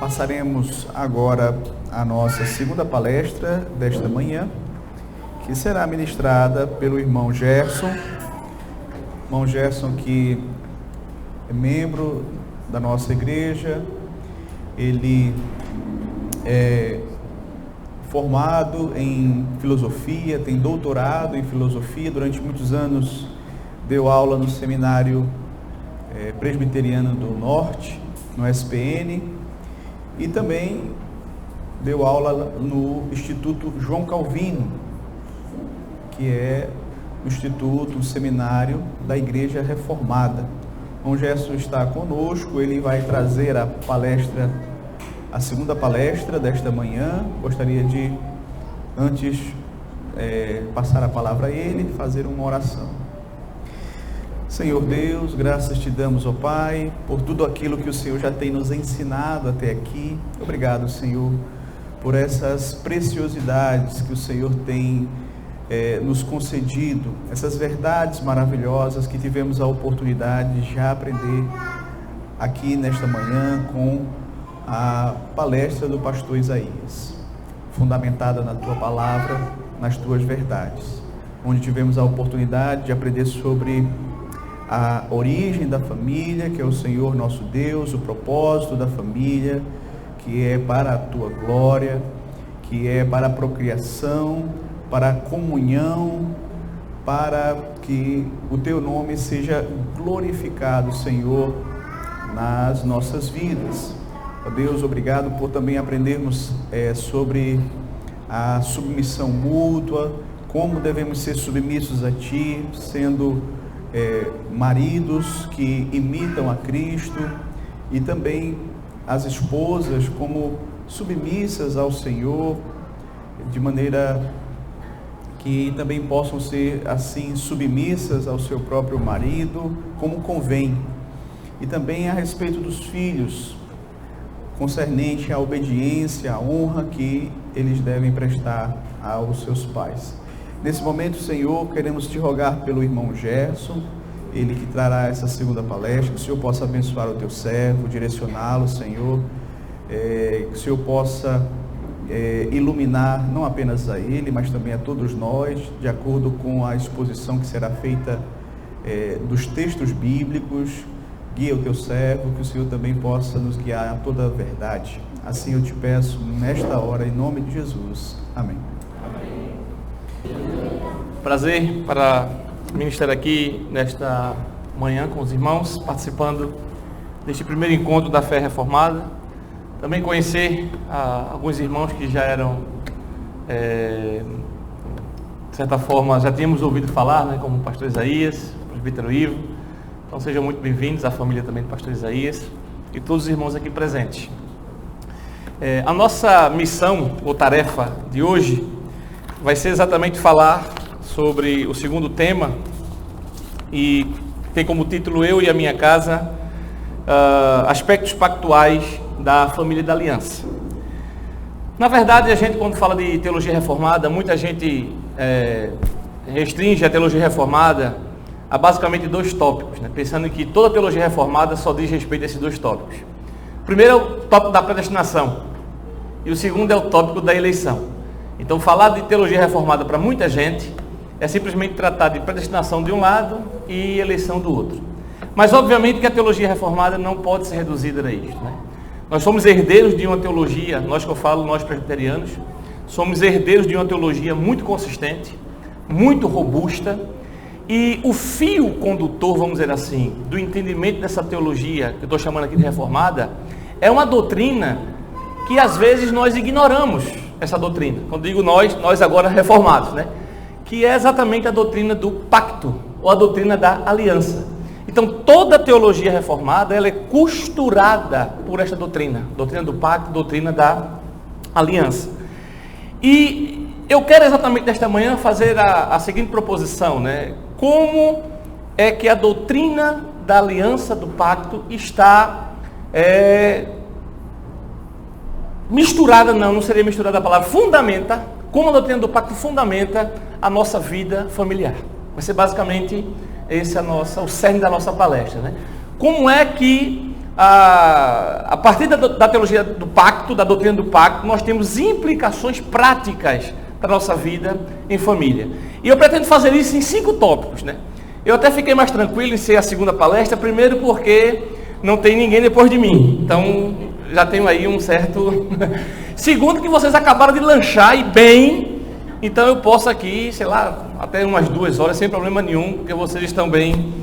Passaremos agora a nossa segunda palestra desta manhã, que será ministrada pelo irmão Gerson. Irmão Gerson, que é membro da nossa igreja, ele é formado em filosofia, tem doutorado em filosofia, durante muitos anos deu aula no Seminário Presbiteriano do Norte, no SPN, e também deu aula no Instituto João Calvino, que é o instituto, o seminário da Igreja Reformada. O Gerson está conosco, ele vai trazer a segunda palestra desta manhã. Gostaria de, antes passar a palavra a ele, fazer uma oração. Senhor Deus, graças te damos, ó Pai, por tudo aquilo que o Senhor já tem nos ensinado até aqui. Obrigado, Senhor, por essas preciosidades que o Senhor tem nos concedido, essas verdades maravilhosas que tivemos a oportunidade de já aprender aqui nesta manhã com a palestra do pastor Isaías, fundamentada na tua palavra, nas tuas verdades, onde tivemos a oportunidade de aprender sobre a origem da família, que é o Senhor nosso Deus, o propósito da família, que é para a tua glória, que é para a procriação, para a comunhão, para que o teu nome seja glorificado, Senhor, nas nossas vidas. Ó Deus, obrigado por também aprendermos sobre a submissão mútua, como devemos ser submissos a Ti, sendo maridos que imitam a Cristo, e também as esposas como submissas ao Senhor, de maneira que também possam ser assim submissas ao seu próprio marido, como convém. E também a respeito dos filhos, concernente à obediência, à honra que eles devem prestar aos seus pais. Nesse momento, Senhor, queremos te rogar pelo irmão Gerson, ele que trará essa segunda palestra, que o Senhor possa abençoar o teu servo, direcioná-lo, Senhor, que o Senhor possa iluminar não apenas a ele, mas também a todos nós, de acordo com a exposição que será feita dos textos bíblicos. Guia o teu servo, que o Senhor também possa nos guiar a toda a verdade. Assim eu te peço nesta hora, em nome de Jesus. Amém. Prazer para ministrar aqui nesta manhã com os irmãos, participando deste primeiro encontro da Fé Reformada. Também conhecer alguns irmãos que já eram, de certa forma, já tínhamos ouvido falar, né, como o pastor Isaías, o presbítero Ivo. Então sejam muito bem-vindos, à família também do pastor Isaías e todos os irmãos aqui presentes. A nossa missão ou tarefa de hoje vai ser exatamente falar sobre o segundo tema, e tem como título Eu e a Minha Casa, aspectos pactuais da família da aliança. Na verdade, a gente, quando fala de teologia reformada, muita gente restringe a teologia reformada a basicamente dois tópicos, né? Pensando que toda teologia reformada só diz respeito a esses dois tópicos. O primeiro é o tópico da predestinação e o segundo é o tópico da eleição. Então, falar de teologia reformada para muita gente é simplesmente tratar de predestinação de um lado e eleição do outro. Mas, obviamente, que a teologia reformada não pode ser reduzida a isso, né? Nós somos herdeiros de uma teologia, nós presbiterianos, somos herdeiros de uma teologia muito consistente, muito robusta, e o fio condutor, vamos dizer assim, do entendimento dessa teologia, que eu estou chamando aqui de reformada, é uma doutrina que às vezes nós ignoramos essa doutrina. Quando digo nós agora reformados, né? Que é exatamente a doutrina do pacto, ou a doutrina da aliança. Então, toda a teologia reformada, ela é costurada por esta doutrina do pacto, doutrina da aliança. E eu quero exatamente nesta manhã fazer a seguinte proposição, né? Como é que a doutrina da aliança, do pacto, está misturada, não seria misturada a palavra, fundamenta, como a doutrina do pacto fundamenta a nossa vida familiar. Vai ser basicamente esse o cerne da nossa palestra, né? Como é que a partir da teologia do pacto, da doutrina do pacto, nós temos implicações práticas para a nossa vida em família. E eu pretendo fazer isso em 5 tópicos, né? Eu até fiquei mais tranquilo em ser a segunda palestra, primeiro porque não tem ninguém depois de mim. Então, já tenho aí um certo... Segundo, que vocês acabaram de lanchar e bem, então eu posso aqui, sei lá, até umas 2 horas sem problema nenhum, porque vocês estão bem.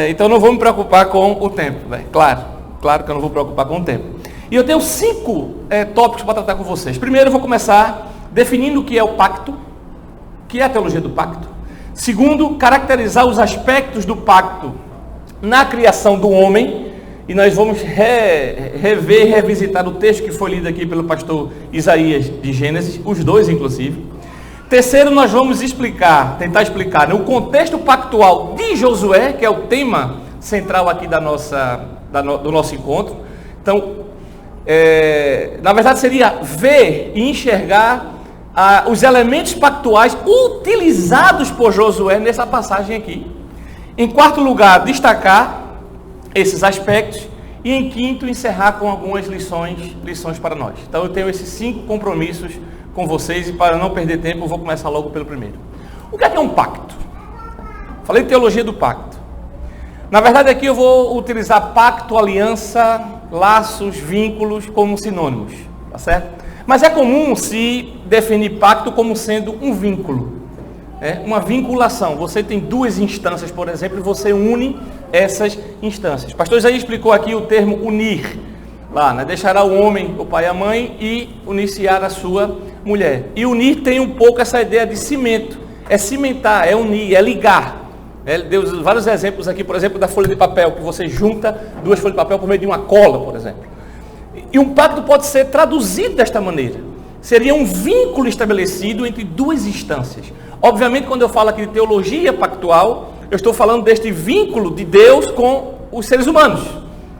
Então, não vou me preocupar com o tempo, né? Claro que eu não vou me preocupar com o tempo. E eu tenho 5 tópicos para tratar com vocês. Primeiro, eu vou começar definindo o que é o pacto, o que é a teologia do pacto. Segundo, caracterizar os aspectos do pacto na criação do homem. E nós vamos rever e revisitar o texto que foi lido aqui pelo pastor Isaías de Gênesis, os 2 inclusive. Terceiro, nós vamos tentar explicar o contexto pactual de Josué, que é o tema central aqui do nosso encontro. Então, na verdade seria ver e enxergar os elementos pactuais utilizados por Josué nessa passagem aqui. Em quarto lugar, destacar esses aspectos. E em quinto, encerrar com algumas lições para nós. Então eu tenho esses 5 compromissos com vocês, e para não perder tempo, eu vou começar logo pelo primeiro. O que é um pacto? Falei de teologia do pacto. Na verdade aqui eu vou utilizar pacto, aliança, laços, vínculos como sinônimos, tá certo? Mas é comum se definir pacto como sendo um vínculo, uma vinculação. Você tem 2 instâncias, por exemplo, e você une essas instâncias. O pastor Isaías explicou aqui o termo unir, lá, né? Deixará o homem, o pai e a mãe, e uniciar a sua mulher. E unir tem um pouco essa ideia de cimento, é cimentar, é unir, é ligar. Ele deu vários exemplos aqui, por exemplo, da folha de papel, que você junta 2 folhas de papel por meio de uma cola, por exemplo. E um pacto pode ser traduzido desta maneira. Seria um vínculo estabelecido entre 2 instâncias. Obviamente, quando eu falo aqui de teologia pactual, eu estou falando deste vínculo de Deus com os seres humanos.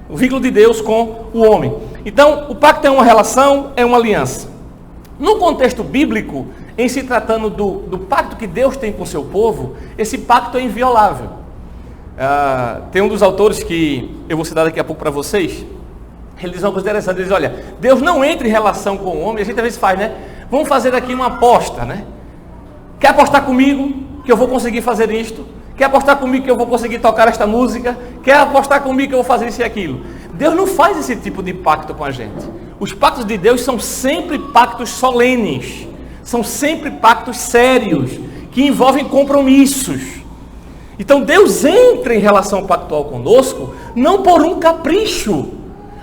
O vínculo de Deus com o homem. Então, o pacto é uma relação, é uma aliança. No contexto bíblico, em se tratando do pacto que Deus tem com o seu povo, esse pacto é inviolável. Tem um dos autores que eu vou citar daqui a pouco para vocês. Ele diz uma coisa interessante, ele diz, olha, Deus não entra em relação com o homem, a gente às vezes faz, né? Vamos fazer aqui uma aposta, né? Quer apostar comigo que eu vou conseguir fazer isto? Quer apostar comigo que eu vou conseguir tocar esta música? Quer apostar comigo que eu vou fazer isso e aquilo? Deus não faz esse tipo de pacto com a gente. Os pactos de Deus são sempre pactos solenes, são sempre pactos sérios, que envolvem compromissos. Então Deus entra em relação pactual conosco, não por um capricho,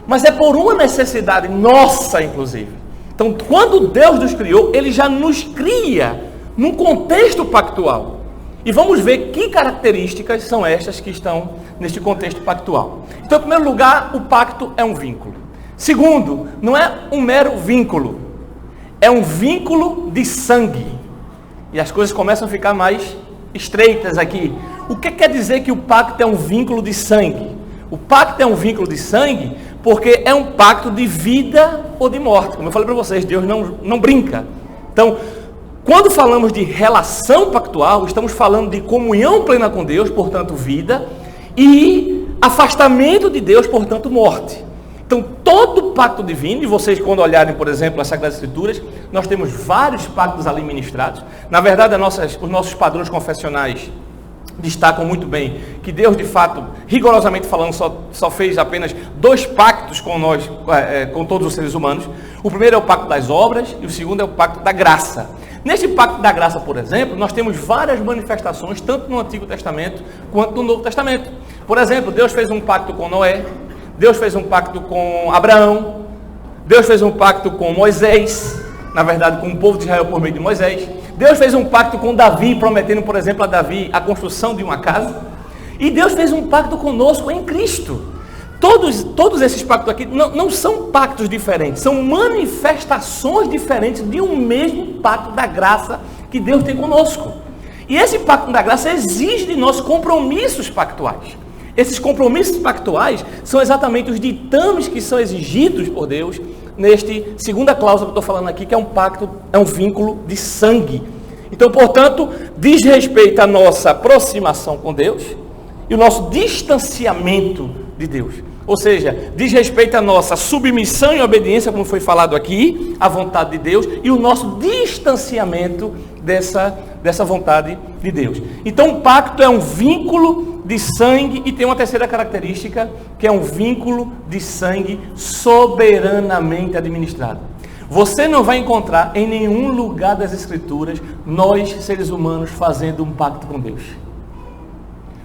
mas é por uma necessidade nossa, inclusive. Então, quando Deus nos criou, Ele já nos cria num contexto pactual. E vamos ver que características são estas que estão neste contexto pactual. Então, em primeiro lugar, o pacto é um vínculo. Segundo, não é um mero vínculo, é um vínculo de sangue. E as coisas começam a ficar mais estreitas aqui. O que quer dizer que o pacto é um vínculo de sangue? O pacto é um vínculo de sangue porque é um pacto de vida ou de morte. Como eu falei para vocês, Deus não brinca. Então, quando falamos de relação pactual, estamos falando de comunhão plena com Deus, portanto vida, e afastamento de Deus, portanto morte. Então, todo pacto divino, e vocês quando olharem, por exemplo, as Sagradas Escrituras, nós temos vários pactos ali ministrados. Na verdade, os nossos padrões confessionais destacam muito bem que Deus, de fato, rigorosamente falando, só fez apenas 2 pactos com nós, com todos os seres humanos. O primeiro é o pacto das obras e o segundo é o pacto da graça. Neste pacto da graça, por exemplo, nós temos várias manifestações, tanto no Antigo Testamento quanto no Novo Testamento. Por exemplo, Deus fez um pacto com Noé, Deus fez um pacto com Abraão, Deus fez um pacto com Moisés, na verdade com o povo de Israel por meio de Moisés. Deus fez um pacto com Davi, prometendo, por exemplo, a Davi a construção de uma casa. E Deus fez um pacto conosco em Cristo. Todos esses pactos aqui não são pactos diferentes, são manifestações diferentes de um mesmo pacto da graça que Deus tem conosco. E esse pacto da graça exige de nós compromissos pactuais. Esses compromissos pactuais são exatamente os ditames que são exigidos por Deus neste segunda cláusula que eu estou falando aqui, que é um pacto, é um vínculo de sangue. Então, portanto, diz respeito à nossa aproximação com Deus e o nosso distanciamento de Deus. Ou seja, diz respeito à nossa submissão e obediência, como foi falado aqui, à vontade de Deus, e o nosso distanciamento dessa vontade de Deus. Então o pacto é um vínculo de sangue, e tem uma terceira característica, que é um vínculo de sangue soberanamente administrado. Você não vai encontrar em nenhum lugar das Escrituras nós, seres humanos, fazendo um pacto com Deus.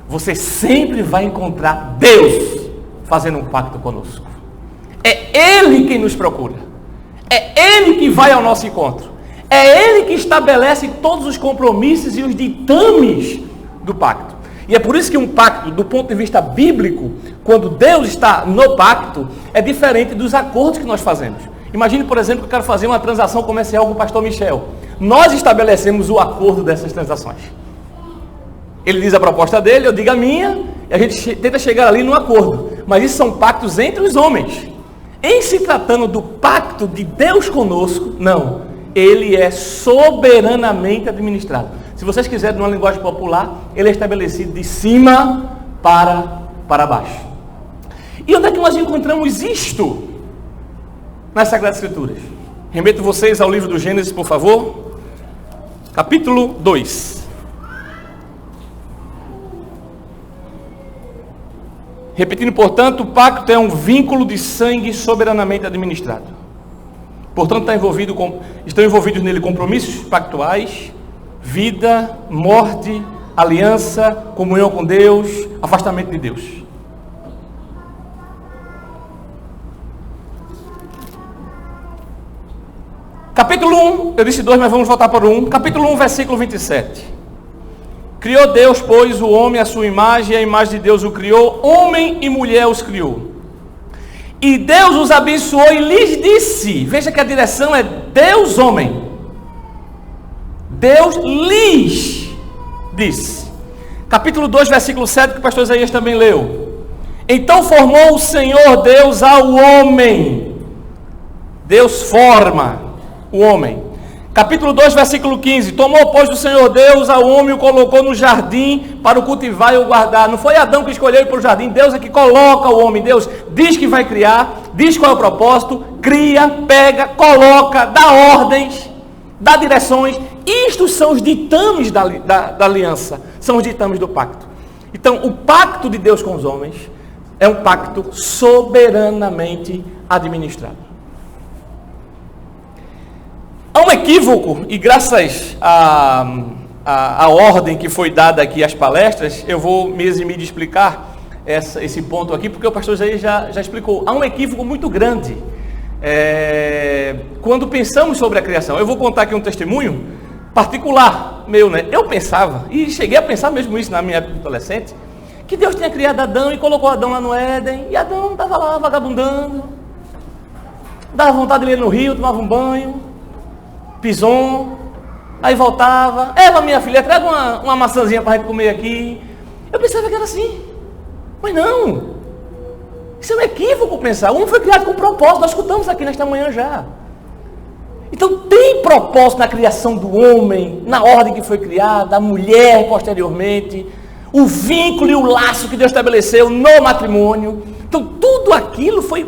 Você sempre vai encontrar Deus fazendo um pacto conosco. É Ele quem nos procura. É Ele que vai ao nosso encontro. É Ele que estabelece todos os compromissos e os ditames do pacto. E é por isso que um pacto, do ponto de vista bíblico, quando Deus está no pacto, é diferente dos acordos que nós fazemos. Imagine, por exemplo, que eu quero fazer uma transação comercial com o pastor Michel. Nós estabelecemos o acordo dessas transações. Ele diz a proposta dele, eu digo a minha, e a gente tenta chegar ali num acordo. Mas isso são pactos entre os homens. Em se tratando do pacto de Deus conosco, não. Ele é soberanamente administrado. Se vocês quiserem, numa linguagem popular, ele é estabelecido de cima para baixo. E onde é que nós encontramos isto nas Sagradas Escrituras? Remeto vocês ao livro do Gênesis, por favor. Capítulo 2. Repetindo, portanto, o pacto é um vínculo de sangue soberanamente administrado. Portanto, estão envolvidos nele compromissos pactuais, vida, morte, aliança, comunhão com Deus, afastamento de Deus. Capítulo 1, eu disse 2, mas vamos voltar para o 1. Capítulo 1, versículo 27. Criou Deus, pois, o homem à sua imagem, e a imagem de Deus o criou, homem e mulher os criou. E Deus os abençoou e lhes disse, veja que a direção é Deus, homem. Deus lhes disse. Capítulo 2, versículo 7, que o pastor Isaías também leu. Então formou o Senhor Deus ao homem. Deus forma o homem. Capítulo 2, versículo 15. Tomou, pois, do Senhor Deus ao homem e o colocou no jardim para o cultivar e o guardar. Não foi Adão que escolheu ir para o jardim. Deus é que coloca o homem. Deus diz que vai criar, diz qual é o propósito, cria, pega, coloca, dá ordens, dá direções. Isto são os ditames da aliança. São os ditames do pacto. Então, o pacto de Deus com os homens é um pacto soberanamente administrado. Há um equívoco, e graças à ordem que foi dada aqui às palestras, eu vou me eximir de explicar esse ponto aqui, porque o pastor Isaías já explicou. Há um equívoco muito grande quando pensamos sobre a criação. Eu vou contar aqui um testemunho particular meu, né? Eu pensava, e cheguei a pensar mesmo isso na minha época de adolescente, que Deus tinha criado Adão e colocou Adão lá no Éden, e Adão estava lá vagabundando, dava vontade de ir no rio, tomava um banho, pison, aí voltava, Eva, minha filha, traga uma maçãzinha para a gente comer aqui. Eu pensava que era assim, mas não, isso é um equívoco pensar. O homem foi criado com propósito, nós escutamos aqui nesta manhã já. Então tem propósito na criação do homem, na ordem que foi criada, a mulher posteriormente, o vínculo e o laço que Deus estabeleceu no matrimônio. Então tudo aquilo foi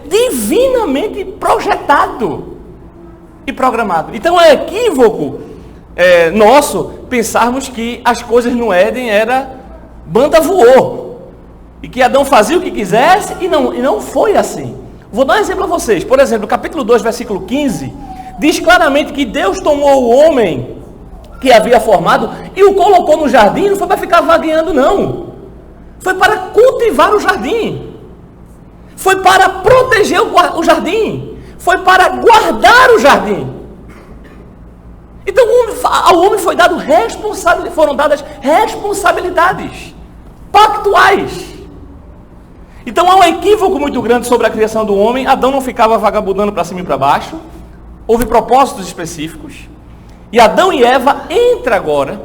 divinamente projetado e programado. Então é equívoco nosso pensarmos que as coisas no Éden era banda voou, e que Adão fazia o que quisesse, e não foi assim. Vou dar um exemplo a vocês. Por exemplo, no capítulo 2, versículo 15, diz claramente que Deus tomou o homem que havia formado e o colocou no jardim. Não foi para ficar vagueando, não. Foi para cultivar o jardim. Foi para proteger o jardim. Foi para guardar o jardim. Então ao homem foram dadas responsabilidades pactuais. Então há um equívoco muito grande sobre a criação do homem. Adão não ficava vagabundando para cima e para baixo. Houve propósitos específicos. E Adão e Eva entra agora,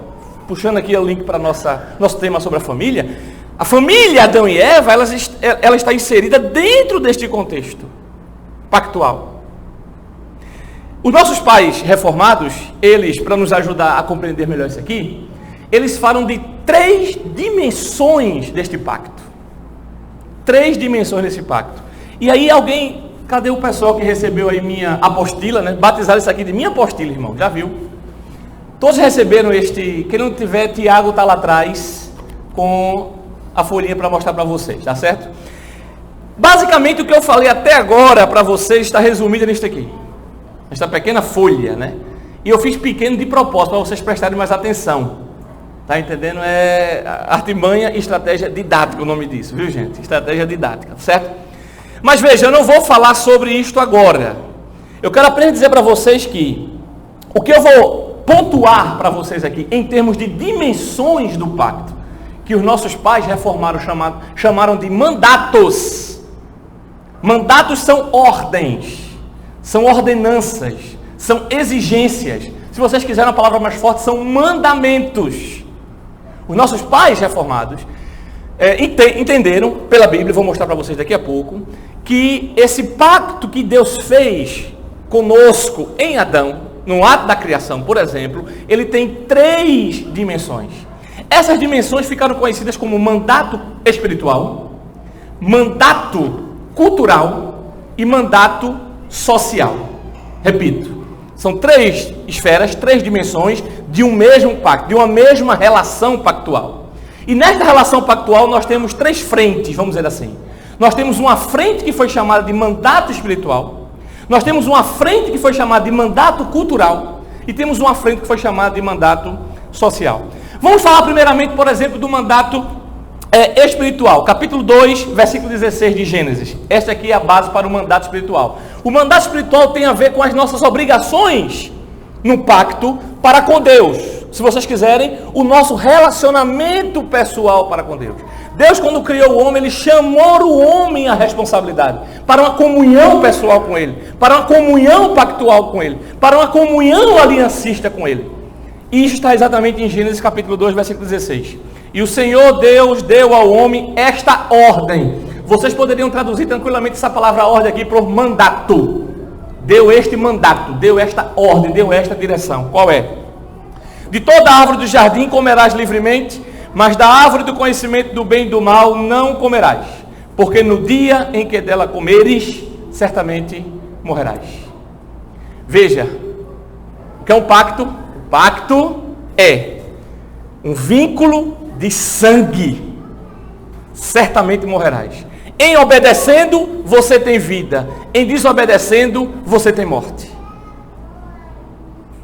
puxando aqui o link para nosso tema sobre a família. A família Adão e Eva, ela está inserida dentro deste contexto pactual. Os nossos pais reformados, eles, para nos ajudar a compreender melhor isso aqui, eles falam de 3 dimensões deste pacto. 3 dimensões nesse pacto. E aí alguém, cadê o pessoal que recebeu aí minha apostila, né? Batizaram isso aqui de minha apostila, irmão, já viu? Todos receberam este, quem não tiver, Tiago está lá atrás com a folhinha para mostrar para vocês, tá certo? Basicamente o que eu falei até agora para vocês está resumido nisto aqui. Esta pequena folha, né? E eu fiz pequeno de propósito para vocês prestarem mais atenção. Tá entendendo? É artimanha e estratégia didática o nome disso, viu, gente? Estratégia didática, certo? Mas veja, eu não vou falar sobre isto agora. Eu quero apenas dizer para vocês que o que eu vou pontuar para vocês aqui em termos de dimensões do pacto, que os nossos pais reformaram chamaram de mandatos. Mandatos são ordens, são ordenanças, são exigências. Se vocês quiserem uma palavra mais forte, são mandamentos. Os nossos pais reformados entenderam pela Bíblia, vou mostrar para vocês daqui a pouco, que esse pacto que Deus fez conosco em Adão, no ato da criação, por exemplo, ele tem 3 dimensões. Essas dimensões ficaram conhecidas como mandato espiritual, mandato cultural e mandato social. Repito, são 3 esferas, 3 dimensões de um mesmo pacto, de uma mesma relação pactual. E nesta relação pactual nós temos 3 frentes, vamos dizer assim. Nós temos uma frente que foi chamada de mandato espiritual, nós temos uma frente que foi chamada de mandato cultural e temos uma frente que foi chamada de mandato social. Vamos falar primeiramente, por exemplo, do mandato espiritual, capítulo 2, versículo 16 de Gênesis. Esta aqui é a base para o mandato espiritual. O mandato espiritual tem a ver com as nossas obrigações no pacto para com Deus. Se vocês quiserem, o nosso relacionamento pessoal para com Deus. Deus, quando criou o homem, ele chamou o homem à responsabilidade, para uma comunhão pessoal com ele, para uma comunhão pactual com ele, para uma comunhão aliancista com ele. E isso está exatamente em Gênesis capítulo 2, versículo 16. E o Senhor Deus deu ao homem esta ordem. Vocês poderiam traduzir tranquilamente essa palavra ordem aqui por mandato. Deu este mandato, deu esta ordem, deu esta direção. Qual é? De toda árvore do jardim comerás livremente, mas da árvore do conhecimento do bem e do mal não comerás, porque no dia em que dela comeres, certamente morrerás. Veja, o que é um pacto? O pacto é um vínculo de sangue. Certamente morrerás. Em obedecendo, você tem vida. Em desobedecendo, você tem morte.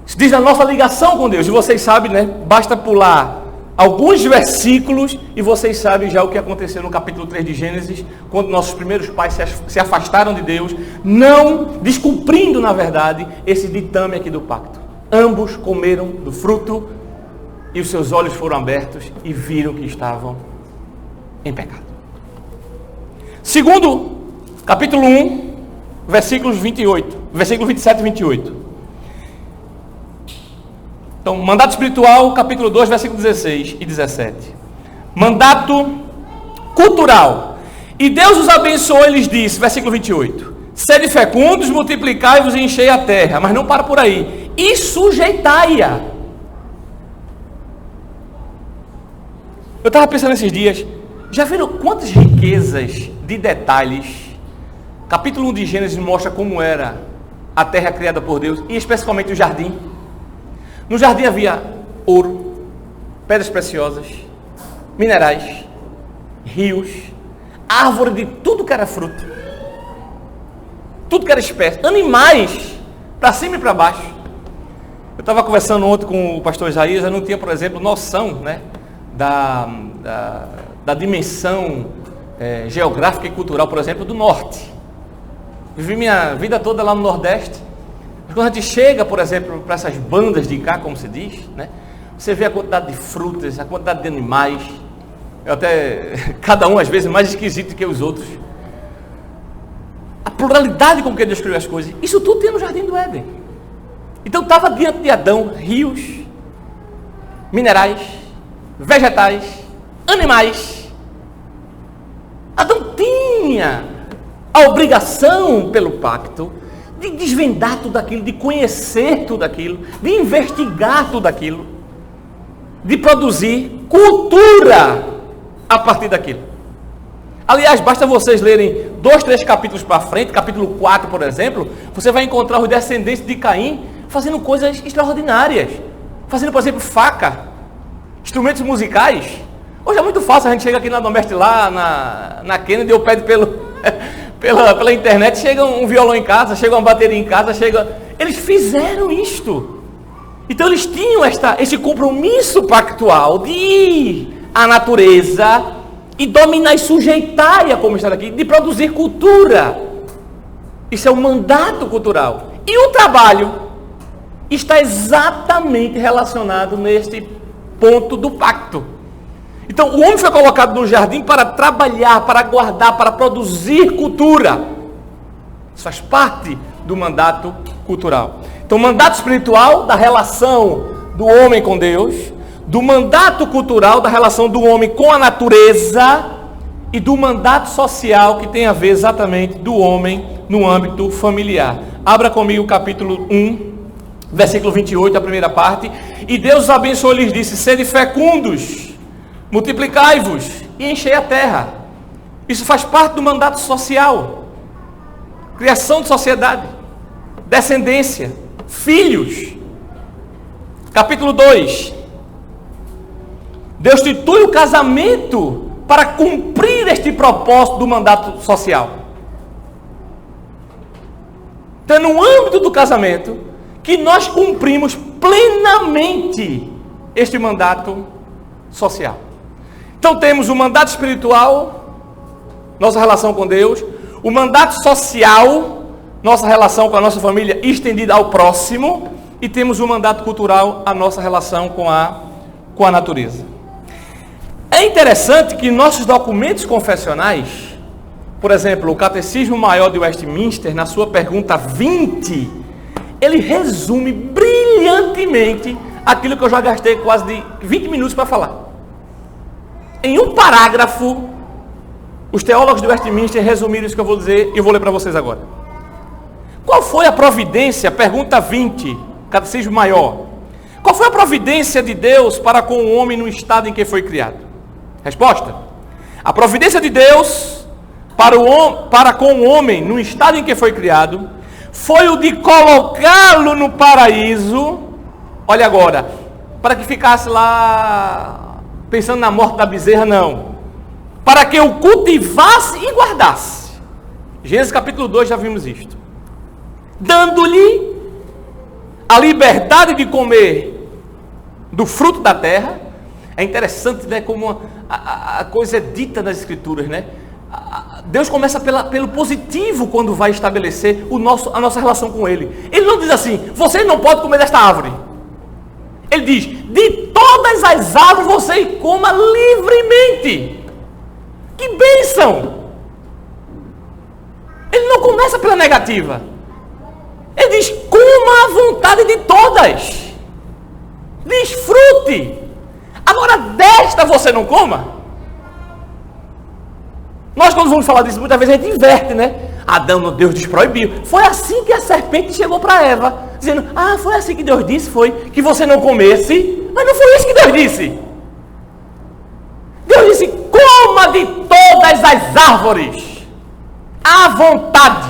Isso diz a nossa ligação com Deus. E vocês sabem, né? Basta pular alguns versículos e vocês sabem já o que aconteceu no capítulo 3 de Gênesis, quando nossos primeiros pais se afastaram de Deus, não descumprindo, na verdade, esse ditame aqui do pacto. Ambos comeram do fruto e os seus olhos foram abertos e viram que estavam em pecado. Segundo, capítulo 1, versículo 27 e 28. Então, mandato espiritual, capítulo 2, versículo 16 e 17. Mandato cultural. E Deus os abençoou e lhes disse, versículo 28. Sede fecundos, multiplicai-vos e enchei a terra. Mas não para por aí. E sujeitai-a. Eu estava pensando esses dias, já viram quantas riquezas de detalhes? Capítulo 1 de Gênesis mostra como era a terra criada por Deus, e especificamente o jardim. No jardim havia ouro, pedras preciosas, minerais, rios, árvore de tudo que era fruto, tudo que era espécie, animais, para cima e para baixo. Eu estava conversando ontem com o pastor Isaías, eu não tinha, por exemplo, noção, né, da dimensão geográfica e cultural, por exemplo, do norte. Vivi minha vida toda lá no Nordeste. Mas quando a gente chega, por exemplo, para essas bandas de cá, como se diz, né, você vê a quantidade de frutas, a quantidade de animais, cada um às vezes mais esquisito que os outros. A pluralidade com que Deus criou as coisas, isso tudo tem no Jardim do Éden. Então estava diante de Adão rios, minerais, vegetais, animais. Adão tinha a obrigação pelo pacto de desvendar tudo aquilo, de conhecer tudo aquilo, de investigar tudo aquilo, de produzir cultura a partir daquilo. Aliás, basta vocês lerem 2, 3 capítulos para frente, capítulo 4, por exemplo, você vai encontrar os descendentes de Caim fazendo coisas extraordinárias. Fazendo, por exemplo, faca, instrumentos musicais. Hoje é muito fácil, a gente chega aqui na Domeste, lá na Kennedy, eu pede pela internet, chega um violão em casa, chega uma bateria em casa, Eles fizeram isto. Então eles tinham esse compromisso pactual de ir à natureza e dominar e sujeitar, como está aqui, de produzir cultura. Isso é um mandato cultural. E o trabalho está exatamente relacionado neste ponto do pacto. Então, o homem foi colocado no jardim para trabalhar, para guardar, para produzir cultura. Isso faz parte do mandato cultural. Então, o mandato espiritual da relação do homem com Deus, do mandato cultural da relação do homem com a natureza e do mandato social que tem a ver exatamente do homem no âmbito familiar. Abra comigo o capítulo 1, versículo 28, a primeira parte. E Deus os abençoou e lhes disse: sede fecundos, multiplicai-vos e enchei a terra. Isso faz parte do mandato social. Criação de sociedade, descendência, filhos. Capítulo 2. Deus institui o casamento para cumprir este propósito do mandato social. Então é no âmbito do casamento que nós cumprimos plenamente este mandato social. Então temos o mandato espiritual, nossa relação com Deus, o mandato social, nossa relação com a nossa família estendida ao próximo, e temos o mandato cultural, a nossa relação com a natureza. É interessante que nossos documentos confessionais, por exemplo, o Catecismo Maior de Westminster, na sua pergunta 20, ele resume brilhantemente aquilo que eu já gastei quase de 20 minutos para falar. Em um parágrafo, os teólogos de Westminster resumiram isso que eu vou dizer e eu vou ler para vocês agora. Qual foi a providência? Pergunta 20, Catecismo Maior. Qual foi a providência de Deus para com o homem no estado em que foi criado? Resposta: a providência de Deus para com o homem no estado em que foi criado foi o de colocá-lo no paraíso. Olha agora, para que ficasse lá pensando na morte da bezerra, não. Para que o cultivasse e guardasse. Gênesis capítulo 2, já vimos isto. Dando-lhe a liberdade de comer do fruto da terra. É interessante, né, como a coisa é dita nas escrituras, né? Deus começa pelo positivo quando vai estabelecer a nossa relação com Ele. Ele não diz assim: você não pode comer desta árvore. Ele diz: de todas as árvores você coma livremente. Que bênção! Ele não começa pela negativa. Ele diz: coma à vontade de todas. Desfrute. Agora desta você não coma. Nós, quando vamos falar disso, muitas vezes a gente inverte, né? Adão, Deus desproibiu. Foi assim que a serpente chegou para Eva, dizendo: foi assim que Deus disse, foi que você não comesse. Mas não foi isso que Deus disse. Deus disse: coma de todas as árvores, à vontade.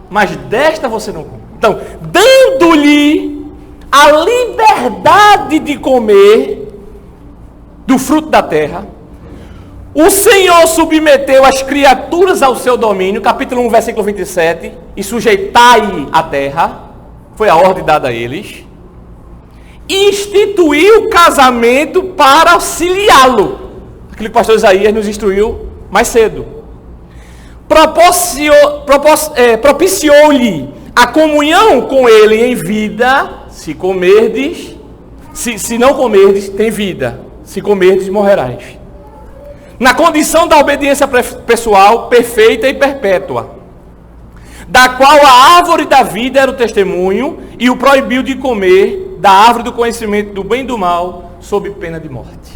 Mas desta você não come. Então, dando-lhe a liberdade de comer do fruto da terra, o Senhor submeteu as criaturas ao seu domínio, capítulo 1, versículo 27, e sujeitai a terra, foi a ordem dada a eles, e instituiu o casamento para auxiliá-lo, aquilo que o pastor Isaías nos instruiu mais cedo. Propiciou-lhe a comunhão com ele em vida. Se comerdes, se não comerdes, tem vida. Se comerdes, morrerás. Na condição da obediência pessoal, perfeita e perpétua, da qual a árvore da vida era o testemunho, e o proibiu de comer da árvore do conhecimento do bem e do mal, sob pena de morte.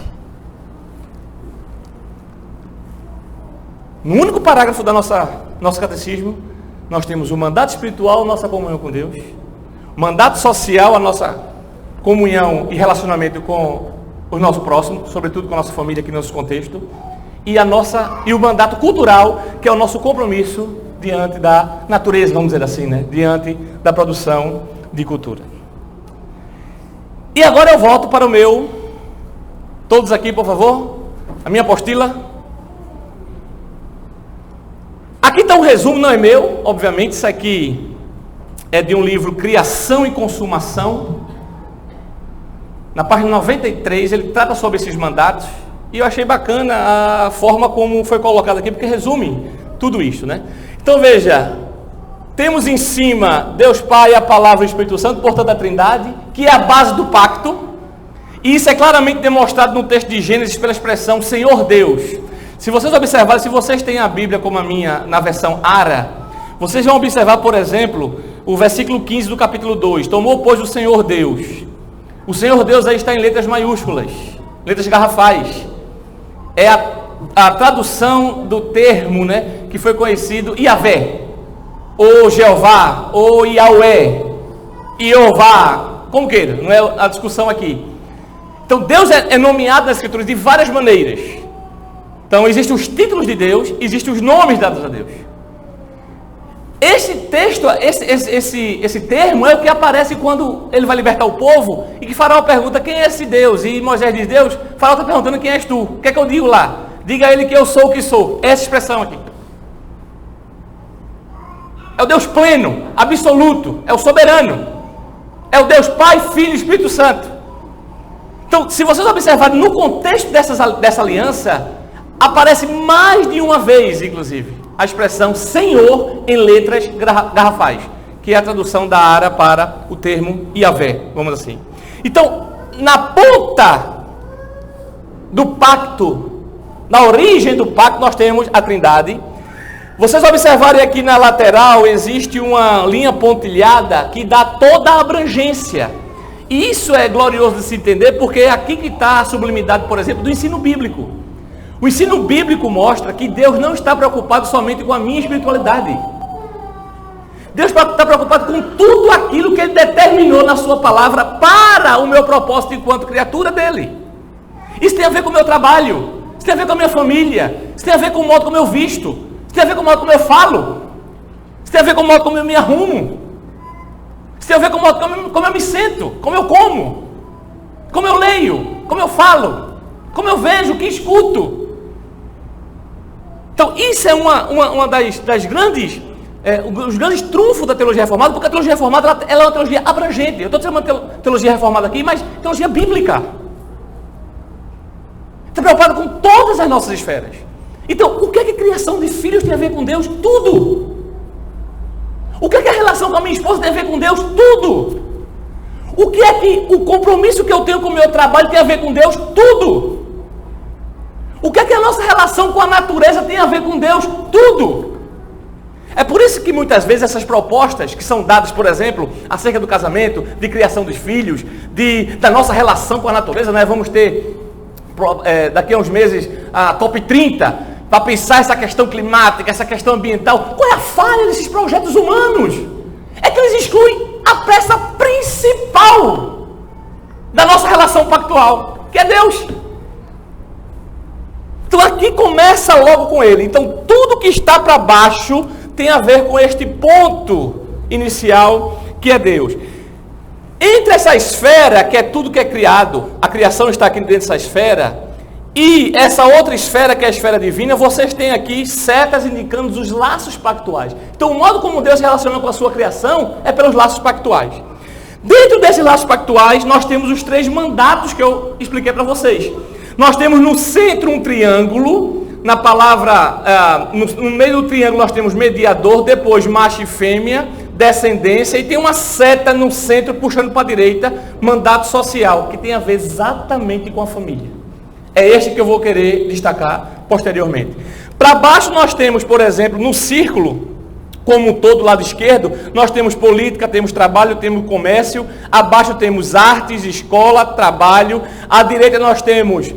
No único parágrafo da nosso catecismo, nós temos o mandato espiritual, nossa comunhão com Deus, o mandato social, a nossa comunhão e relacionamento com o nosso próximo, sobretudo com a nossa família aqui no nosso contexto, e o mandato cultural, que é o nosso compromisso diante da natureza, vamos dizer assim, né? Diante da produção de cultura. E agora eu volto para o meu, todos aqui, por favor, a minha apostila. Aqui está um resumo, não é meu, obviamente, isso aqui é de um livro Criação e Consumação. Na página 93, ele trata sobre esses mandatos, e eu achei bacana a forma como foi colocado aqui, porque resume tudo isso, né? Então veja, temos em cima Deus Pai, a Palavra e o Espírito Santo, portanto a Trindade, que é a base do pacto, e isso é claramente demonstrado no texto de Gênesis pela expressão Senhor Deus. Se vocês observarem, se vocês têm a Bíblia como a minha, na versão ARA, vocês vão observar, por exemplo, o versículo 15 do capítulo 2, tomou, pois, o Senhor Deus. O Senhor Deus aí está em letras maiúsculas, letras garrafais. É a tradução do termo, né, que foi conhecido Yahvé, ou Jeová, ou Yahweh, Jeová, como queira, não é a discussão aqui. Então Deus é nomeado nas Escrituras de várias maneiras. Então existem os títulos de Deus, existem os nomes dados a Deus. Esse texto, esse termo é o que aparece quando ele vai libertar o povo e que Faraó pergunta quem é esse Deus, e Moisés diz Deus, Faraó está perguntando quem és tu, o que é que eu digo lá? Diga a ele que eu sou o que sou. Essa expressão aqui é o Deus pleno, absoluto, é o soberano, é o Deus Pai, Filho e Espírito Santo. Então, se vocês observarem no contexto dessa aliança, aparece mais de uma vez, inclusive, a expressão Senhor em letras garrafais, que é a tradução da ARA para o termo Yahvé, vamos assim. Então, na ponta do pacto, na origem do pacto, nós temos a Trindade. Vocês observarem aqui na lateral, existe uma linha pontilhada que dá toda a abrangência. E isso é glorioso de se entender, porque é aqui que está a sublimidade, por exemplo, do ensino bíblico. O ensino bíblico mostra que Deus não está preocupado somente com a minha espiritualidade. Deus está preocupado com tudo aquilo que Ele determinou na sua palavra para o meu propósito enquanto criatura dEle. Isso tem a ver com o meu trabalho, isso tem a ver com a minha família, isso tem a ver com o modo como eu visto, isso tem a ver com o modo como eu falo, isso tem a ver com o modo como eu me arrumo, isso tem a ver com o modo como eu me sinto, como eu como eu leio, como eu falo, como eu vejo, o que escuto. Então, isso é uma das grandes, os grandes trunfos da teologia reformada, porque a teologia reformada ela é uma teologia abrangente. Eu estou chamando teologia reformada aqui, mas teologia bíblica. Está preocupada com todas as nossas esferas. Então, o que é que criação de filhos tem a ver com Deus? Tudo. O que é que a relação com a minha esposa tem a ver com Deus? Tudo. O que é que o compromisso que eu tenho com o meu trabalho tem a ver com Deus? Tudo. O que é que a nossa relação com a natureza tem a ver com Deus? Tudo. É por isso que muitas vezes essas propostas que são dadas, por exemplo, acerca do casamento, de criação dos filhos, da nossa relação com a natureza, né? Vamos ter daqui a uns meses a top 30 para pensar essa questão climática, essa questão ambiental. Qual é a falha desses projetos humanos? É que eles excluem a peça principal da nossa relação pactual, que é Deus. Então aqui começa logo com ele. Então tudo que está para baixo tem a ver com este ponto inicial que é Deus. Entre essa esfera, que é tudo que é criado, a criação está aqui dentro dessa esfera, e essa outra esfera, que é a esfera divina, vocês têm aqui setas indicando os laços pactuais. Então o modo como Deus se relaciona com a sua criação é pelos laços pactuais. Dentro desses laços pactuais, nós temos os 3 mandatos que eu expliquei para vocês. Nós temos no centro um triângulo, na palavra, no meio do triângulo nós temos mediador, depois macho e fêmea, descendência, e tem uma seta no centro puxando para a direita, mandato social, que tem a ver exatamente com a família. É este que eu vou querer destacar posteriormente. Para baixo nós temos, por exemplo, no círculo, como um todo, lado esquerdo, nós temos política, temos trabalho, temos comércio, abaixo temos artes, escola, trabalho, à direita nós temos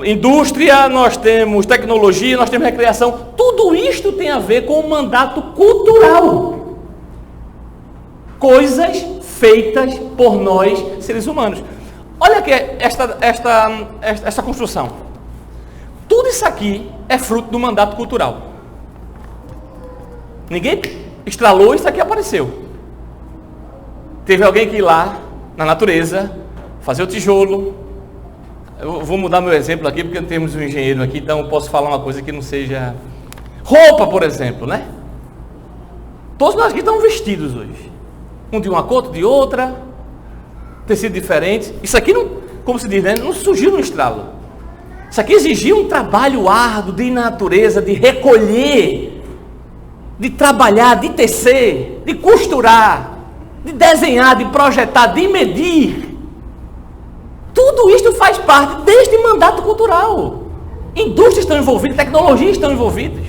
indústria, nós temos tecnologia, nós temos recreação. Tudo isto tem a ver com o mandato cultural. Coisas feitas por nós, seres humanos. Olha aqui esta construção. tudo isso aqui é fruto do mandato cultural. Ninguém estralou, isso aqui apareceu. Teve alguém que ir lá na natureza, fazer o tijolo. Eu vou mudar meu exemplo aqui, porque temos um engenheiro aqui, então eu posso falar uma coisa que não seja... Roupa, por exemplo, né? Todos nós aqui estamos vestidos hoje. Um de uma cor, outro de outra, tecido diferente. Isso aqui, não, como se diz, né? Não surgiu no estralo. Isso aqui exigia um trabalho árduo de natureza, de recolher, de trabalhar, de tecer, de costurar, de desenhar, de projetar, de medir. Tudo isto faz parte deste mandato cultural. Indústrias estão envolvidas, tecnologias estão envolvidas.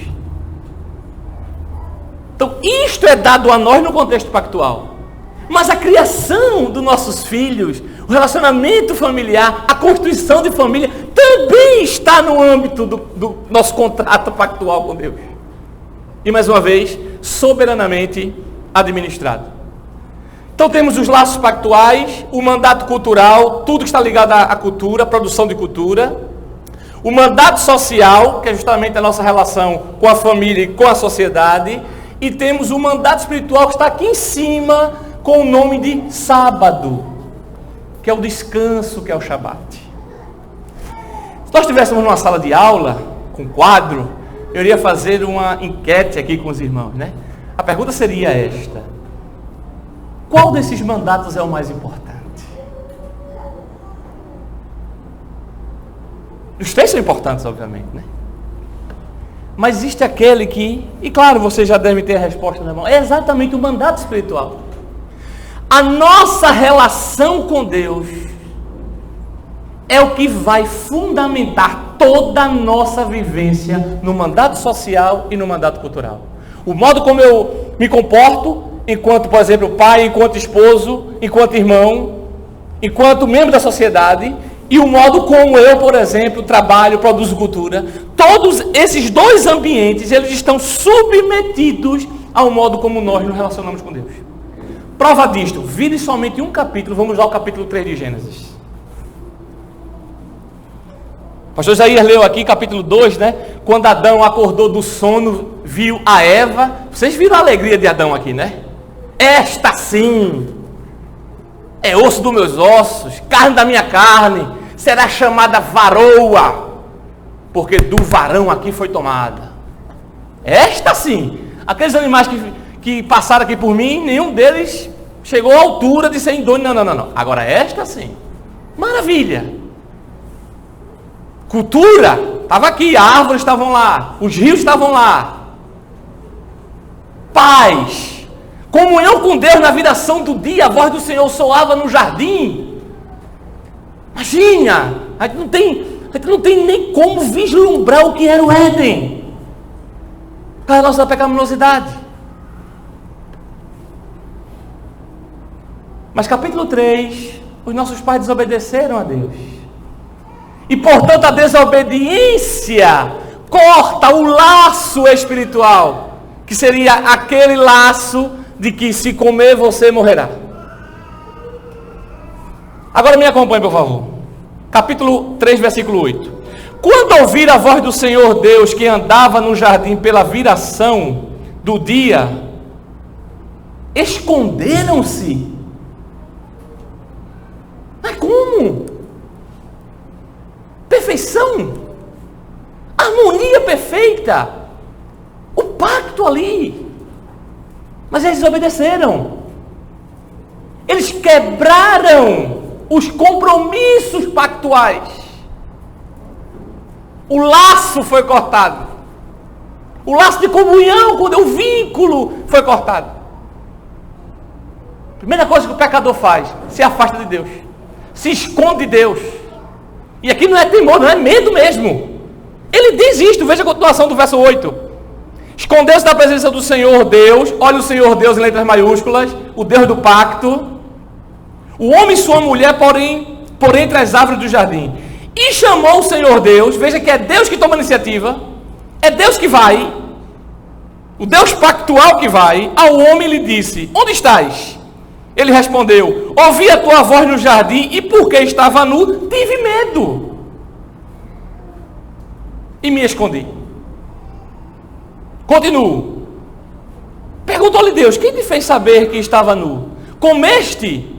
Então, isto é dado a nós no contexto pactual. Mas a criação dos nossos filhos, o relacionamento familiar, a constituição de família, também está no âmbito do nosso contrato pactual com Deus. E mais uma vez, soberanamente administrado. Então temos os laços pactuais, o mandato cultural, tudo que está ligado à cultura, à produção de cultura. O mandato social, que é justamente a nossa relação com a família e com a sociedade. E temos o mandato espiritual que está aqui em cima, com o nome de sábado, que é o descanso, que é o Shabat. Se nós estivéssemos numa sala de aula, com quadro, eu iria fazer uma enquete aqui com os irmãos, né? A pergunta seria esta: qual desses mandatos é o mais importante? Os três são importantes, obviamente, né? Mas existe aquele que, e claro, você já deve ter a resposta na mão, é exatamente o mandato espiritual. A nossa relação com Deus é o que vai fundamentar toda a nossa vivência no mandato social e no mandato cultural. O modo como eu me comporto enquanto, por exemplo, pai, enquanto esposo, enquanto irmão, enquanto membro da sociedade, e o modo como eu, por exemplo, trabalho, produzo cultura. Todos esses dois ambientes, eles estão submetidos ao modo como nós nos relacionamos com Deus. Prova disto, vire somente um capítulo, vamos ao capítulo 3 de Gênesis. O pastor Isaías leu aqui, capítulo 2, né? Quando Adão acordou do sono, viu a Eva. Vocês viram a alegria de Adão aqui, né? Esta sim é osso dos meus ossos, carne da minha carne, será chamada varoa, porque do varão aqui foi tomada. Esta sim, aqueles animais que passaram aqui por mim, nenhum deles chegou à altura de ser idôneo, não. Agora esta sim, maravilha. Cultura, estava aqui, árvores estavam lá, os rios estavam lá. Paz. Comunhão com Deus na viração do dia, a voz do Senhor soava no jardim. Imagina, a gente não tem nem como vislumbrar o que era o Éden. Para a nossa pecaminosidade. Mas capítulo 3, os nossos pais desobedeceram a Deus. E portanto a desobediência corta o laço espiritual, que seria aquele laço de que se comer você morrerá. Agora me acompanhe, por favor. Capítulo 3, versículo 8. Quando ouvir a voz do Senhor Deus que andava no jardim pela viração do dia, esconderam-se. Mas como? Perfeição, harmonia perfeita, o pacto ali. Mas eles desobedeceram. Eles quebraram os compromissos pactuais. O laço foi cortado. O laço de comunhão, quando o vínculo foi cortado. Primeira coisa que o pecador faz: se afasta de Deus, se esconde de Deus. E aqui não é temor, não é medo mesmo. Ele diz isto, veja a continuação do verso 8. Escondeu-se da presença do Senhor Deus. Olha o Senhor Deus em letras maiúsculas, o Deus do pacto. O homem e sua mulher, porém, por entre as árvores do jardim. E chamou o Senhor Deus. Veja que é Deus que toma a iniciativa. É Deus que vai. O Deus pactual que vai. Ao homem lhe disse: onde estás? Ele respondeu: ouvi a tua voz no jardim, e porque estava nu, tive medo. e me escondi. Continuo. Perguntou-lhe Deus: quem te fez saber que estava nu? Comeste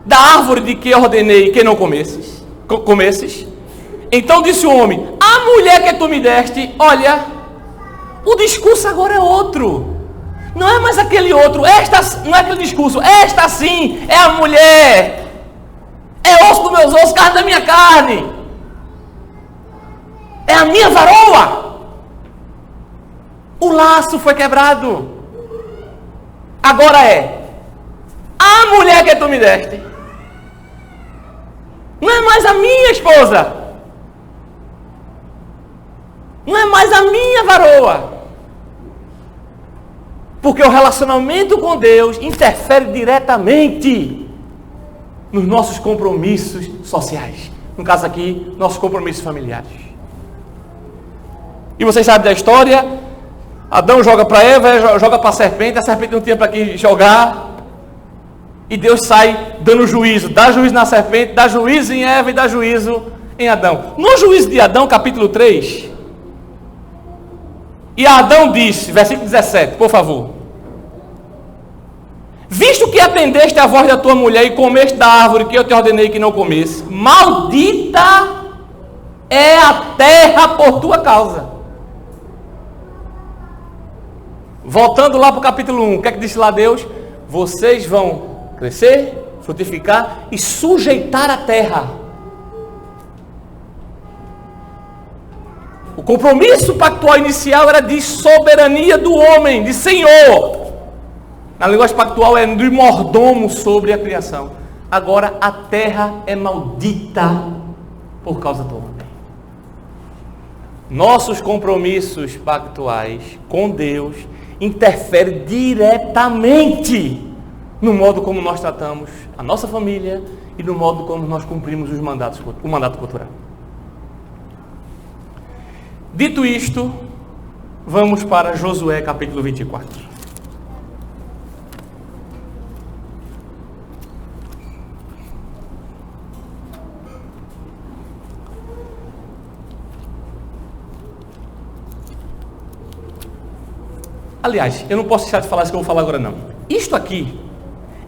da árvore de que ordenei que não comesses? Então disse o homem: a mulher que tu me deste, olha, o discurso agora é outro. Não é mais aquele outro, não é aquele discurso, esta sim é a mulher, é osso dos meus ossos, carne da minha carne, é a minha varoa. O laço foi quebrado. Agora é a mulher que tu me deste. Não é mais a minha esposa. Não é mais a minha varoa. Porque o relacionamento com Deus interfere diretamente nos nossos compromissos sociais. No caso aqui, nossos compromissos familiares. E vocês sabem da história. Adão joga para Eva, joga para a serpente não tinha para quem jogar. E Deus sai dando juízo. Dá juízo na serpente, dá juízo em Eva e dá juízo em Adão. No juízo de Adão, capítulo 3... E Adão disse, versículo 17, por favor: visto que atendeste a voz da tua mulher e comeste da árvore que eu te ordenei que não comesse, maldita é a terra por tua causa. Voltando lá para o capítulo 1, o que é que disse lá Deus? Vocês vão crescer, frutificar e sujeitar a terra. O compromisso pactual inicial era de soberania do homem, de senhor. Na linguagem pactual é de mordomo sobre a criação. Agora a terra é maldita por causa do homem. Nossos compromissos pactuais com Deus interferem diretamente no modo como nós tratamos a nossa família e no modo como nós cumprimos o mandato cultural. Dito isto, vamos para Josué capítulo 24. Aliás, eu não posso deixar de falar isso que eu vou falar agora não. Isto aqui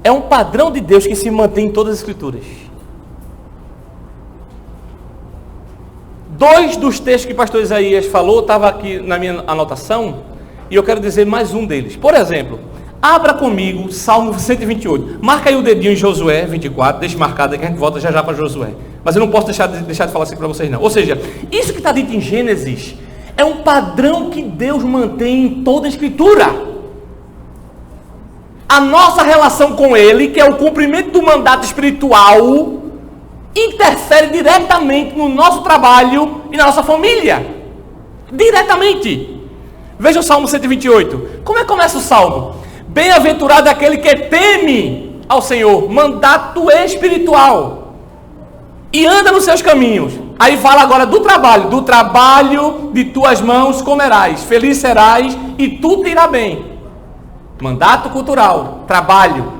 é um padrão de Deus que se mantém em todas as Escrituras. Dois dos textos que o pastor Isaías falou, estava aqui na minha anotação, e eu quero dizer mais um deles. Por exemplo, abra comigo Salmo 128. Marca aí o dedinho em Josué 24, deixe marcado aí que a gente volta já para Josué. Mas eu não posso deixar de falar assim para vocês não. Ou seja, isso que está dito em Gênesis é um padrão que Deus mantém em toda a Escritura. A nossa relação com Ele, que é o cumprimento do mandato espiritual, interfere diretamente no nosso trabalho e na nossa família. Diretamente. Veja o Salmo 128. Como é que começa o Salmo? Bem-aventurado é aquele que teme ao Senhor, mandato espiritual, e anda nos seus caminhos. Aí fala agora do trabalho de tuas mãos comerás, feliz serás e tudo te irá bem. Mandato cultural, trabalho.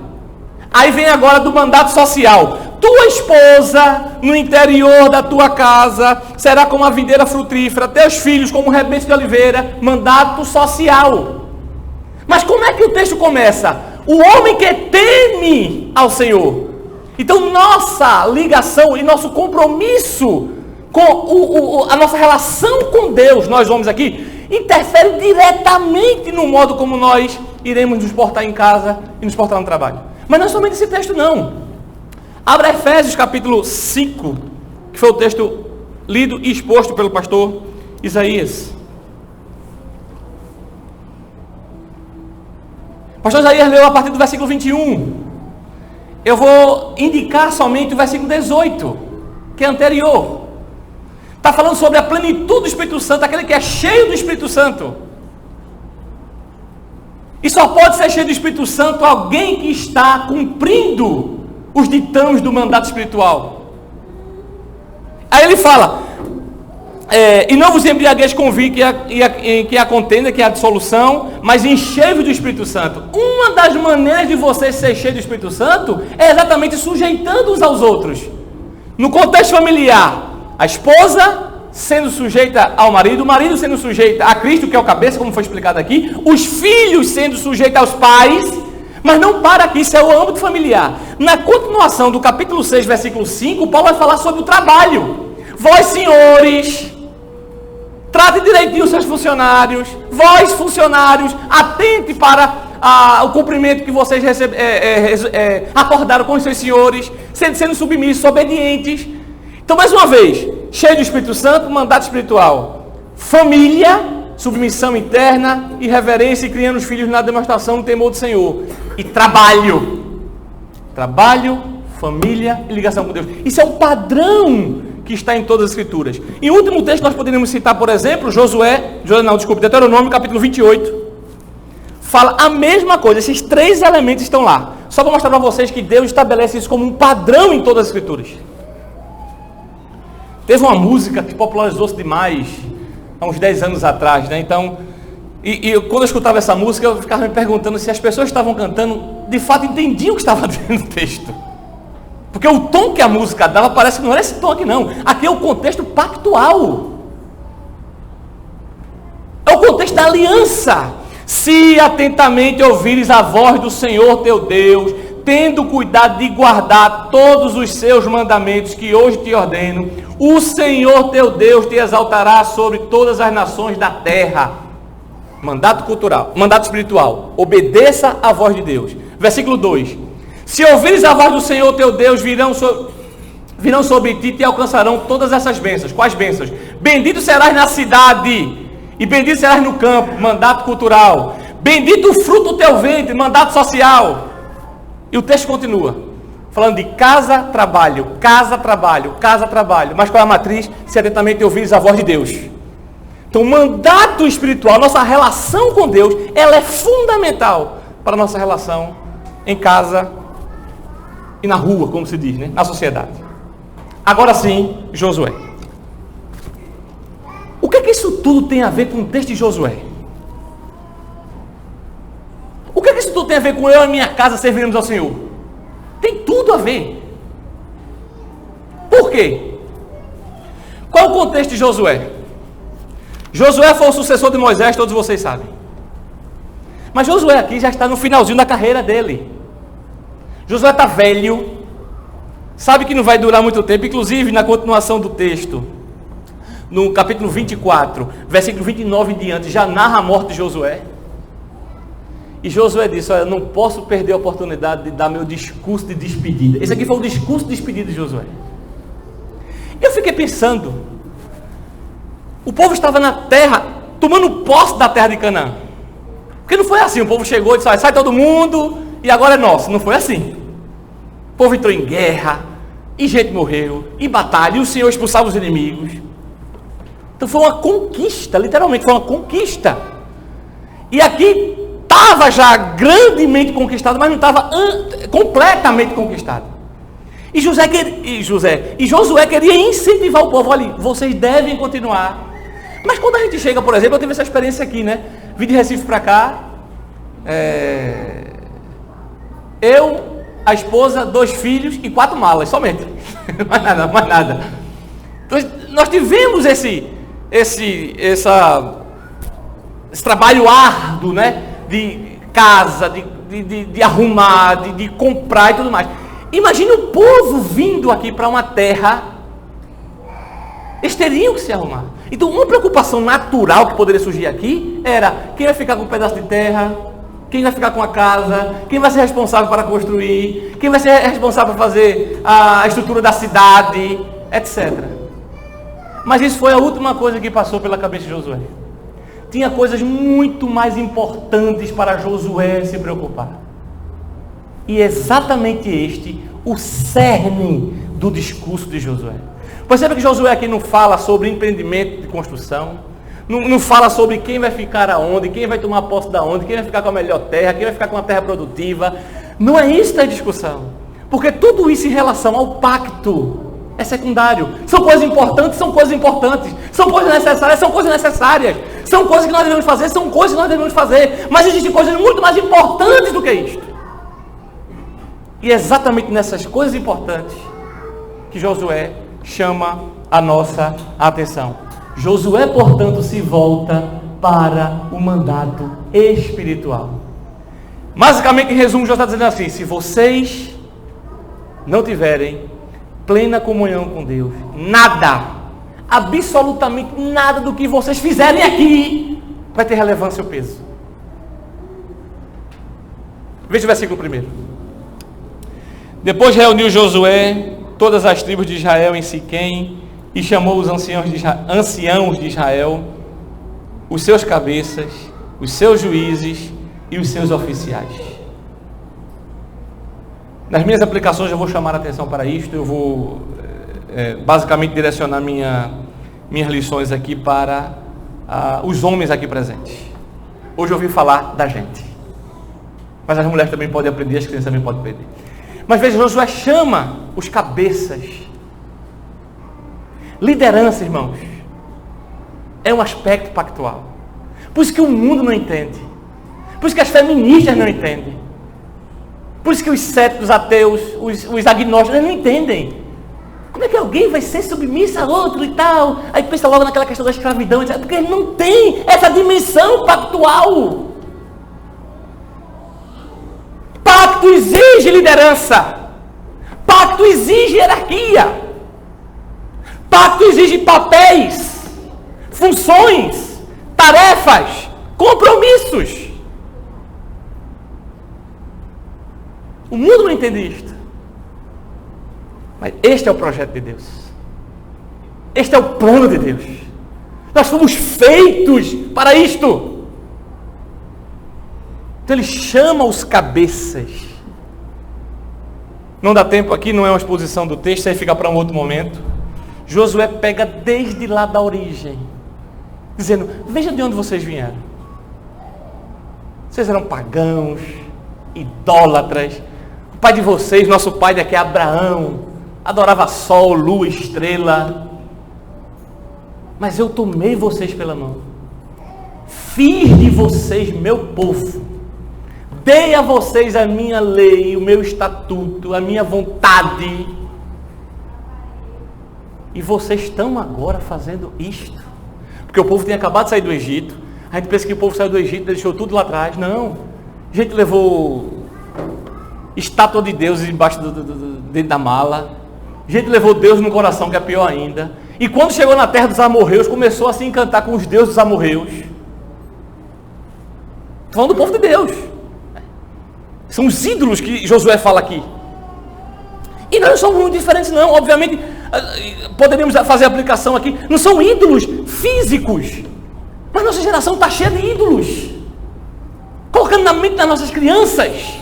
Aí vem agora do mandato social. Tua esposa no interior da tua casa será como a videira frutífera, teus filhos como um rebento de oliveira. Mandato social. Mas como é que o texto começa? O homem que teme ao Senhor. Então nossa ligação e nosso compromisso com a nossa relação com Deus, nós homens aqui, interfere diretamente no modo como nós iremos nos portar em casa e nos portar no trabalho. Mas não é somente esse texto não. Abra Efésios capítulo 5, que foi o texto lido e exposto pelo pastor Isaías. O pastor Isaías leu a partir do versículo 21. Eu vou indicar somente o versículo 18, que é anterior. Está falando sobre a plenitude do Espírito Santo, aquele que é cheio do Espírito Santo. E só pode ser cheio do Espírito Santo alguém que está cumprindo os ditames do mandato espiritual. Aí ele fala, e não vos embriagueis com vinho que a contenda, que é a dissolução, mas enchei-vos do Espírito Santo. Uma das maneiras de vocês ser cheio do Espírito Santo é exatamente sujeitando uns aos outros. No contexto familiar, a esposa sendo sujeita ao marido, o marido sendo sujeito a Cristo, que é o cabeça, como foi explicado aqui, os filhos sendo sujeitos aos pais, mas não para aqui, isso é o âmbito familiar. Na continuação do capítulo 6, versículo 5, Paulo vai falar sobre o trabalho. Vós, senhores, trate direitinho os seus funcionários, vós, funcionários, atente para o cumprimento que vocês acordaram com os seus senhores, sendo submissos, obedientes. Então, mais uma vez, cheio do Espírito Santo, mandato espiritual. Família, submissão interna e reverência, e criando os filhos na demonstração do temor do Senhor. E trabalho. Trabalho, família e ligação com Deus. Isso é um padrão que está em todas as Escrituras. Em último texto, nós poderíamos citar, por exemplo, Deuteronômio, capítulo 28. Fala a mesma coisa, esses três elementos estão lá. Só para mostrar para vocês que Deus estabelece isso como um padrão em todas as Escrituras. Teve uma música que popularizou-se demais há uns 10 anos atrás, né? Então, quando eu escutava essa música, eu ficava me perguntando se as pessoas que estavam cantando, de fato, entendiam o que estava dentro do texto. Porque o tom que a música dava parece que não era esse tom aqui, não. Aqui é o contexto pactual. É o contexto da aliança. Se atentamente ouvires a voz do Senhor teu Deus, tendo cuidado de guardar todos os seus mandamentos que hoje te ordeno, o Senhor teu Deus te exaltará sobre todas as nações da terra. Mandato cultural, mandato espiritual. Obedeça à voz de Deus. Versículo 2. Se ouvires a voz do Senhor teu Deus, virão sobre ti e te alcançarão todas essas bênçãos. Quais bênçãos? Bendito serás na cidade e bendito serás no campo. Mandato cultural. Bendito o fruto do teu ventre. Mandato social. E o texto continua, falando de casa, trabalho, casa, trabalho, casa, trabalho. Mas qual é a matriz? Se atentamente ouvires a voz de Deus. Então, o mandato espiritual, nossa relação com Deus, ela é fundamental para a nossa relação em casa e na rua, como se diz, né? Na sociedade. Agora sim, Josué. O que é que isso tudo tem a ver com o texto de Josué? O que é que isso tudo tem a ver com eu e minha casa servirmos ao Senhor? Tem tudo a ver. Por quê? Qual é o contexto de Josué? Josué foi o sucessor de Moisés, todos vocês sabem. Mas Josué aqui já está no finalzinho da carreira dele. Josué está velho, sabe que não vai durar muito tempo. Inclusive, na continuação do texto, no capítulo 24, versículo 29 em diante, já narra a morte de Josué. E Josué disse, olha, eu não posso perder a oportunidade de dar meu discurso de despedida. Esse aqui foi o discurso de despedida de Josué. Eu fiquei pensando, o povo estava na terra, tomando posse da terra de Canaã. Porque não foi assim, o povo chegou e disse, olha, sai todo mundo e agora é nosso. Não foi assim. O povo entrou em guerra, e gente morreu, e batalha, e o Senhor expulsava os inimigos. Então foi uma conquista, literalmente foi uma conquista. E aqui estava já grandemente conquistado, mas não estava completamente conquistado. E Josué queria incentivar o povo, olha, vocês devem continuar. Mas quando a gente chega, por exemplo, eu tive essa experiência aqui, né? Vim de Recife para cá, eu, a esposa, 2 filhos e 4 malas, somente. mais nada. Então, nós tivemos esse trabalho árduo, né? De casa, de arrumar, de comprar e tudo mais. Imagine o povo vindo aqui para uma terra, eles teriam que se arrumar. Então, uma preocupação natural que poderia surgir aqui era quem vai ficar com um pedaço de terra, quem vai ficar com a casa, quem vai ser responsável para construir, quem vai ser responsável para fazer a estrutura da cidade, etc. Mas isso foi a última coisa que passou pela cabeça de Josué. Tinha coisas muito mais importantes para Josué se preocupar. E exatamente este, o cerne do discurso de Josué. Perceba que Josué aqui não fala sobre empreendimento de construção, não fala sobre quem vai ficar aonde, quem vai tomar posse da onde, quem vai ficar com a melhor terra, quem vai ficar com a terra produtiva. Não é isso a discussão. Porque tudo isso em relação ao pacto é secundário. São coisas importantes, são coisas importantes. São coisas necessárias, são coisas necessárias. São coisas que nós devemos fazer, são coisas que nós devemos fazer. Mas existem coisas muito mais importantes do que isto. E é exatamente nessas coisas importantes que Josué chama a nossa atenção. Josué, portanto, se volta para o mandato espiritual. Basicamente, em resumo, Josué está dizendo assim: se vocês não tiverem plena comunhão com Deus, nada, absolutamente nada do que vocês fizerem aqui vai ter relevância ou peso. Veja o versículo 1. Depois reuniu Josué todas as tribos de Israel em Siquém e chamou os anciãos de Israel, os seus cabeças, os seus juízes e os seus oficiais. Nas minhas aplicações eu vou chamar a atenção para isto. Eu vou basicamente direcionar minhas lições aqui para os homens aqui presentes. Hoje eu ouvi falar da gente, mas as mulheres também podem aprender, as crianças também podem aprender. Mas veja, Josué chama os cabeças. Liderança, irmãos, é um aspecto pactual. Por isso que o mundo não entende. Por isso que as feministas não entendem. Por isso que os céticos, ateus, os agnósticos não entendem. Como é que alguém vai ser submissa a outro e tal? Aí pensa logo naquela questão da escravidão, porque ele não tem essa dimensão pactual. Pacto exige liderança. Pacto exige hierarquia. Pacto exige papéis, funções, tarefas, compromissos. O mundo não entende isto. Mas este é o projeto de Deus. Este é o plano de Deus. Nós fomos feitos para isto. Então ele chama os cabeças. Não dá tempo aqui, não é uma exposição do texto, aí fica para um outro momento. Josué pega desde lá da origem, dizendo: veja de onde vocês vieram. Vocês eram pagãos, idólatras. O pai de vocês, nosso pai daqui é Abraão, adorava sol, lua, estrela. Mas eu tomei vocês pela mão, fiz de vocês meu povo, dei a vocês a minha lei, o meu estatuto, a minha vontade. E vocês estão agora fazendo isto. Porque o povo tinha acabado de sair do Egito. A gente pensa que o povo saiu do Egito e deixou tudo lá atrás. Não. A gente levou estátua de Deus embaixo dentro da mala. A gente levou Deus no coração, que é pior ainda. E quando chegou na terra dos amorreus, começou a se encantar com os deuses dos amorreus. Estou falando do povo de Deus. São os ídolos que Josué fala aqui. E não são muito diferentes não. Obviamente, poderíamos fazer aplicação aqui. Não são ídolos físicos. Mas nossa geração está cheia de ídolos. Colocando na mente das nossas crianças.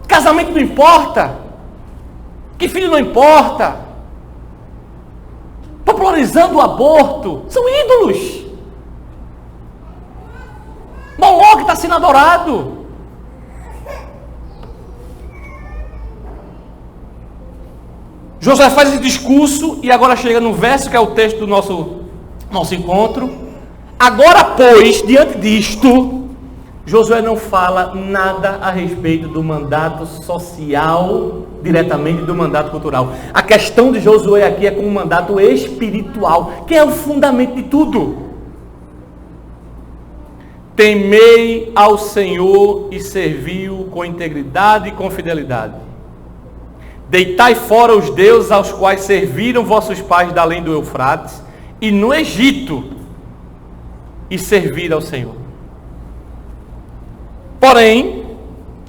Casamento não importa. Que filho não importa. Popularizando o aborto. São ídolos. Moloque está sendo adorado. Josué faz esse discurso e agora chega no verso que é o texto do nosso encontro. Agora, pois, diante disto, Josué não fala nada a respeito do mandato social, diretamente do mandato cultural. A questão de Josué aqui é com o mandato espiritual, que é o fundamento de tudo. Temei ao Senhor e servi-o com integridade e com fidelidade. Deitai fora os deuses aos quais serviram vossos pais da além do Eufrates e no Egito, e servir ao Senhor. Porém,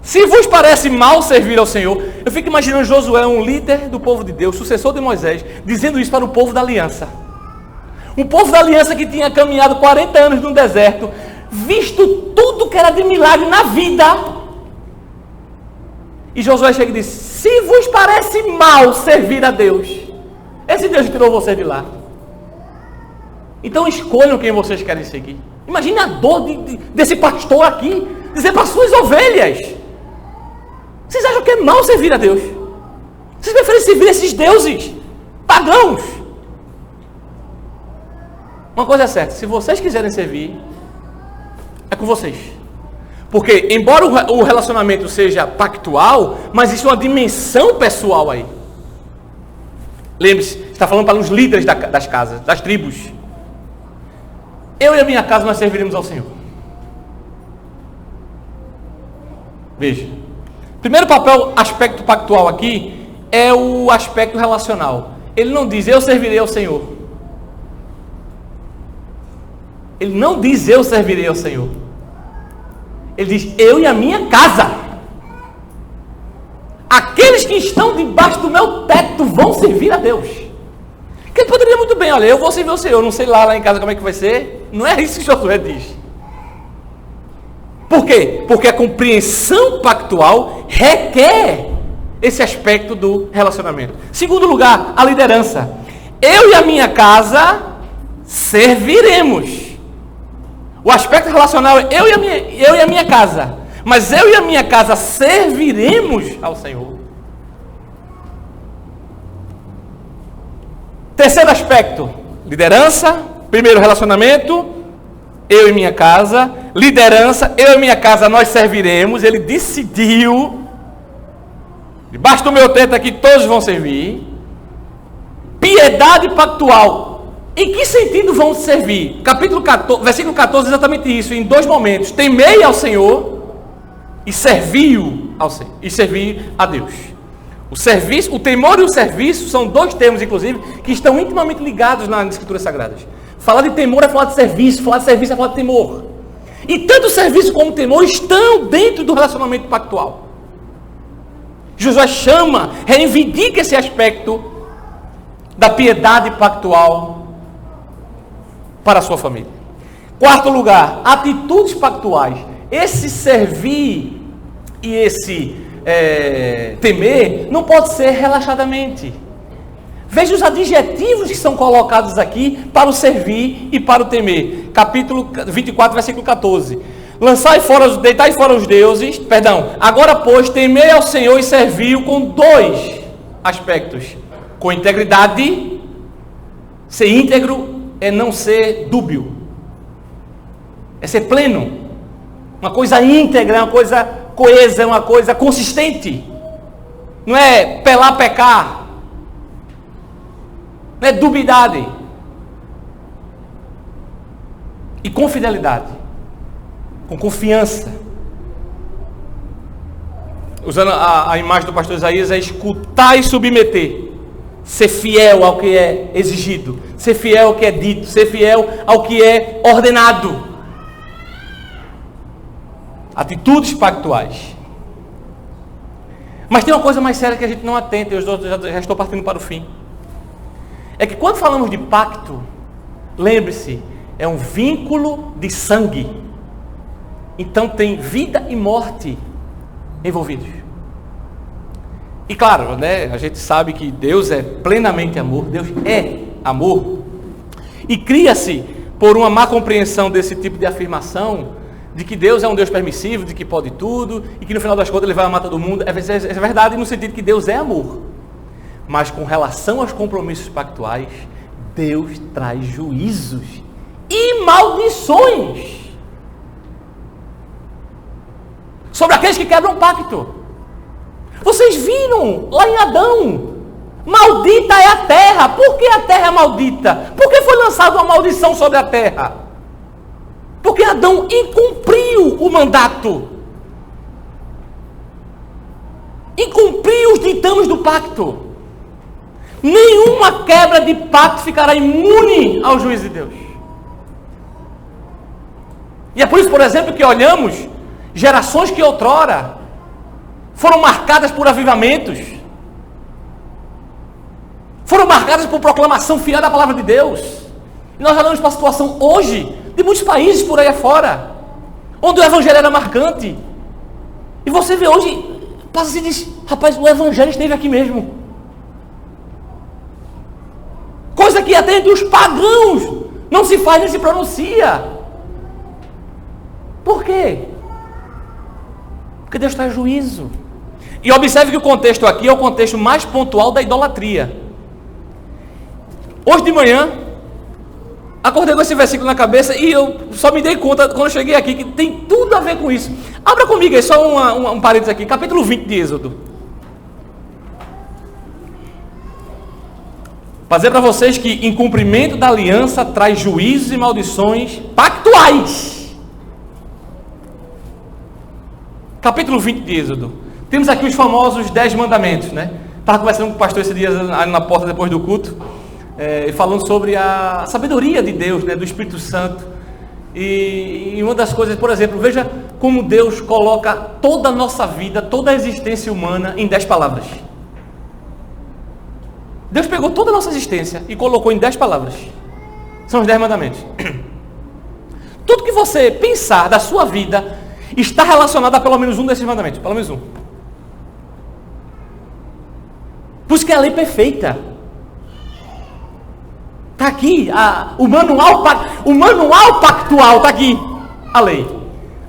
se vos parece mal servir ao Senhor, eu fico imaginando Josué, um líder do povo de Deus, sucessor de Moisés, dizendo isso para o povo da aliança. Um povo da aliança que tinha caminhado 40 anos no deserto, visto tudo que era de milagre na vida. E Josué chega e diz: se vos parece mal servir a Deus, esse Deus que tirou vocês de lá, então escolham quem vocês querem seguir. Imagine a dor desse pastor aqui, dizer para suas ovelhas: vocês acham que é mal servir a Deus? Vocês preferem servir esses deuses pagãos? Uma coisa é certa: se vocês quiserem servir, é com vocês. Porque, embora o relacionamento seja pactual, mas existe uma dimensão pessoal aí. Lembre-se, está falando para os líderes das casas, das tribos. eu e a minha casa nós serviremos ao Senhor. Veja, primeiro papel, aspecto pactual aqui, é o aspecto relacional. Ele não diz, eu servirei ao Senhor. Ele não diz, eu servirei ao Senhor. Ele diz, eu e a minha casa. Aqueles que estão debaixo do meu teto vão servir a Deus. Que ele poderia muito bem, olha, eu vou servir ao Senhor, não sei lá em casa como é que vai ser. Não é isso que Josué diz. Por quê? Porque a compreensão pactual requer esse aspecto do relacionamento. Segundo lugar, a liderança. Eu e a minha casa serviremos. O aspecto relacional é eu e a minha casa. Mas eu e a minha casa serviremos ao Senhor. Terceiro aspecto, liderança. Primeiro, relacionamento. Eu e minha casa. Liderança, eu e minha casa nós serviremos. Ele decidiu. Debaixo do meu teto aqui todos vão servir. Piedade pactual. Em que sentido vão servir? Capítulo 14, versículo 14, exatamente isso. Em dois momentos. Temei ao Senhor e serviu ao Senhor. E servir a Deus. O serviço, o temor e o serviço são dois termos, inclusive, que estão intimamente ligados nas Escrituras Sagradas. Falar de temor é falar de serviço é falar de temor. E tanto o serviço como o temor estão dentro do relacionamento pactual. Josué chama, reivindica esse aspecto da piedade pactual para a sua família. Quarto lugar, atitudes pactuais. Esse servir e esse temer não pode ser relaxadamente. Veja os adjetivos que são colocados aqui para o servir e para o temer. Capítulo 24, versículo 14. Deitai fora os deuses, agora pois temei ao Senhor e serviu com dois aspectos. Com integridade. Ser íntegro é não ser dúbio. É ser pleno. Uma coisa íntegra, é uma coisa coesa, é uma coisa consistente. Não é pelar, pecar. Não é dubiedade. E com fidelidade. Com confiança. Usando a imagem do pastor Isaías, é escutar e submeter. Ser fiel ao que é exigido. Ser fiel ao que é dito. Ser fiel ao que é ordenado. Atitudes pactuais. Mas tem uma coisa mais séria que a gente não atenta, eu já estou partindo para o fim. É que quando falamos de pacto, lembre-se, é um vínculo de sangue. Então tem vida e morte envolvidos. E claro, a gente sabe que Deus é plenamente amor, Deus é amor. E cria-se, por uma má compreensão desse tipo de afirmação, de que Deus é um Deus permissivo, de que pode tudo, e que no final das contas ele vai amar todo mundo. É verdade no sentido que Deus é amor. Mas com relação aos compromissos pactuais, Deus traz juízos e maldições sobre aqueles que quebram o pacto. Vocês viram lá em Adão, maldita é a terra. Por que a terra é maldita? Por que foi lançada uma maldição sobre a terra? Porque Adão incumpriu o mandato. Incumpriu os ditames do pacto. Nenhuma quebra de pacto ficará imune ao juízo de Deus. E é por isso, por exemplo, que olhamos gerações que outrora foram marcadas por avivamentos. Foram marcadas por proclamação fiel da palavra de Deus. E nós olhamos para a situação hoje de muitos países por aí afora, onde o evangelho era marcante. E você vê hoje, passa e diz, rapaz, o evangelho esteve aqui mesmo. Coisa que até entre os pagãos não se faz nem se pronuncia. Por quê? Porque Deus traz juízo. E observe que o contexto aqui é o contexto mais pontual da idolatria. Hoje de manhã, acordei com esse versículo na cabeça e eu só me dei conta quando eu cheguei aqui que tem tudo a ver com isso. Abra comigo aí, só um parênteses aqui, capítulo 20 de Êxodo. Para dizer para vocês que incumprimento da aliança traz juízos e maldições pactuais. Capítulo 20 de Êxodo. Temos aqui os famosos 10 mandamentos, né? Estava conversando com o pastor esse dia na porta depois do culto, falando sobre a sabedoria de Deus, né? Do Espírito Santo. E uma das coisas, por exemplo, veja como Deus coloca toda a nossa vida, toda a existência humana em 10 palavras. Deus pegou toda a nossa existência e colocou em 10 palavras. São os 10 mandamentos. Tudo que você pensar da sua vida está relacionado a pelo menos um desses mandamentos. Pelo menos um. Por isso que é a lei perfeita. Está aqui. O manual pactual está aqui. A lei.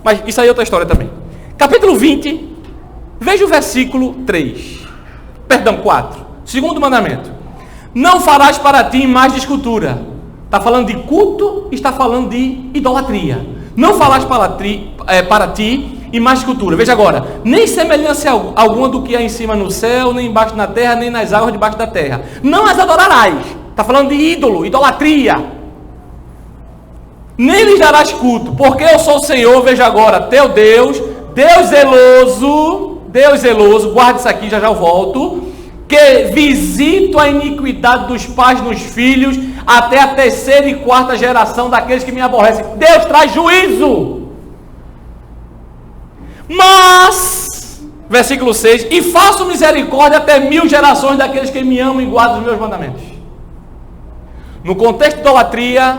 Mas isso aí é outra história também. Capítulo 20. Veja o versículo 3. Perdão, 4. Segundo mandamento: não farás para ti imagem de escultura. Está falando de culto, está falando de idolatria. Não farás para ti imagem de escultura. Veja agora: nem semelhança alguma do que há em cima no céu, nem embaixo na terra, nem nas águas debaixo da terra. Não as adorarás. Está falando de ídolo, idolatria. Nem lhes darás culto, porque eu sou o Senhor, veja agora, teu Deus, Deus zeloso, guarda isso aqui, já eu volto, que visito a iniquidade dos pais nos filhos, até a 3ª e 4ª geração daqueles que me aborrecem. Deus traz juízo. Mas, versículo 6, e faço misericórdia até 1000 gerações daqueles que me amam e guardam os meus mandamentos. No contexto de idolatria,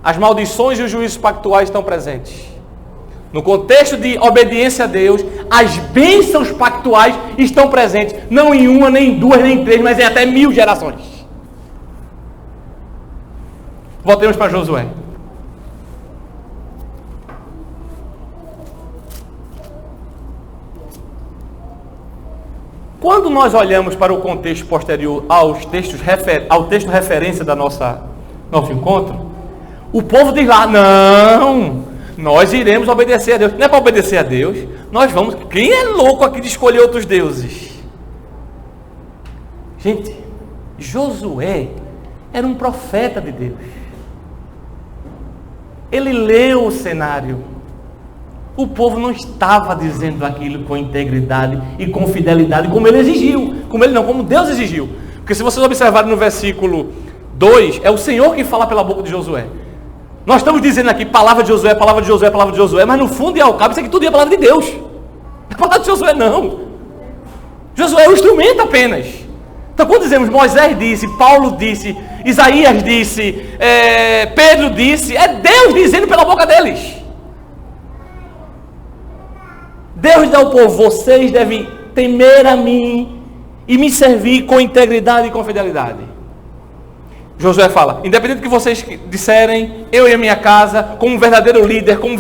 as maldições e os juízos pactuais estão presentes. No contexto de obediência a Deus, as bênçãos pactuais estão presentes, não em uma, nem em duas, nem em 3, mas em até 1000 gerações. Voltemos para Josué. Quando nós olhamos para o contexto posterior ao texto referência da nosso encontro, o povo diz lá: não, nós iremos obedecer a Deus. Não é para obedecer a Deus, nós vamos. Quem é louco aqui de escolher outros deuses? Gente, Josué era um profeta de Deus. Ele leu o cenário. O povo não estava dizendo aquilo com integridade e com fidelidade, como ele exigiu. Como Deus exigiu. Porque se vocês observarem no versículo 2, é o Senhor que fala pela boca de Josué. Nós estamos dizendo aqui, palavra de Josué, palavra de Josué, palavra de Josué, mas no fundo e ao cabo, isso aqui tudo é a palavra de Deus. Não é a palavra de Josué, não. Josué é um instrumento apenas. Então quando dizemos Moisés disse, Paulo disse, Isaías disse, Pedro disse, é Deus dizendo pela boca deles. Deus dá ao povo: vocês devem temer a mim e me servir com integridade e com fidelidade. Josué fala: independente do que vocês disserem, eu e a minha casa, como um verdadeiro líder, com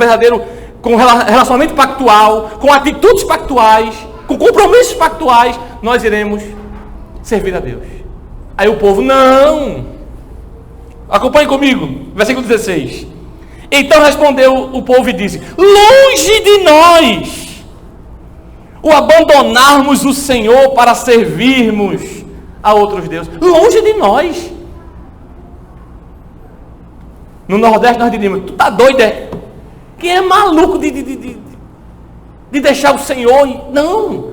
relacionamento pactual, com atitudes pactuais, com compromissos pactuais, nós iremos servir a Deus. Aí o povo: não. Acompanhe comigo, versículo 16. Então respondeu o povo e disse: longe de nós o abandonarmos o Senhor para servirmos a outros deuses. Longe de nós. No Nordeste nós diríamos: tu tá doido, é? Quem é maluco de deixar o Senhor? Não.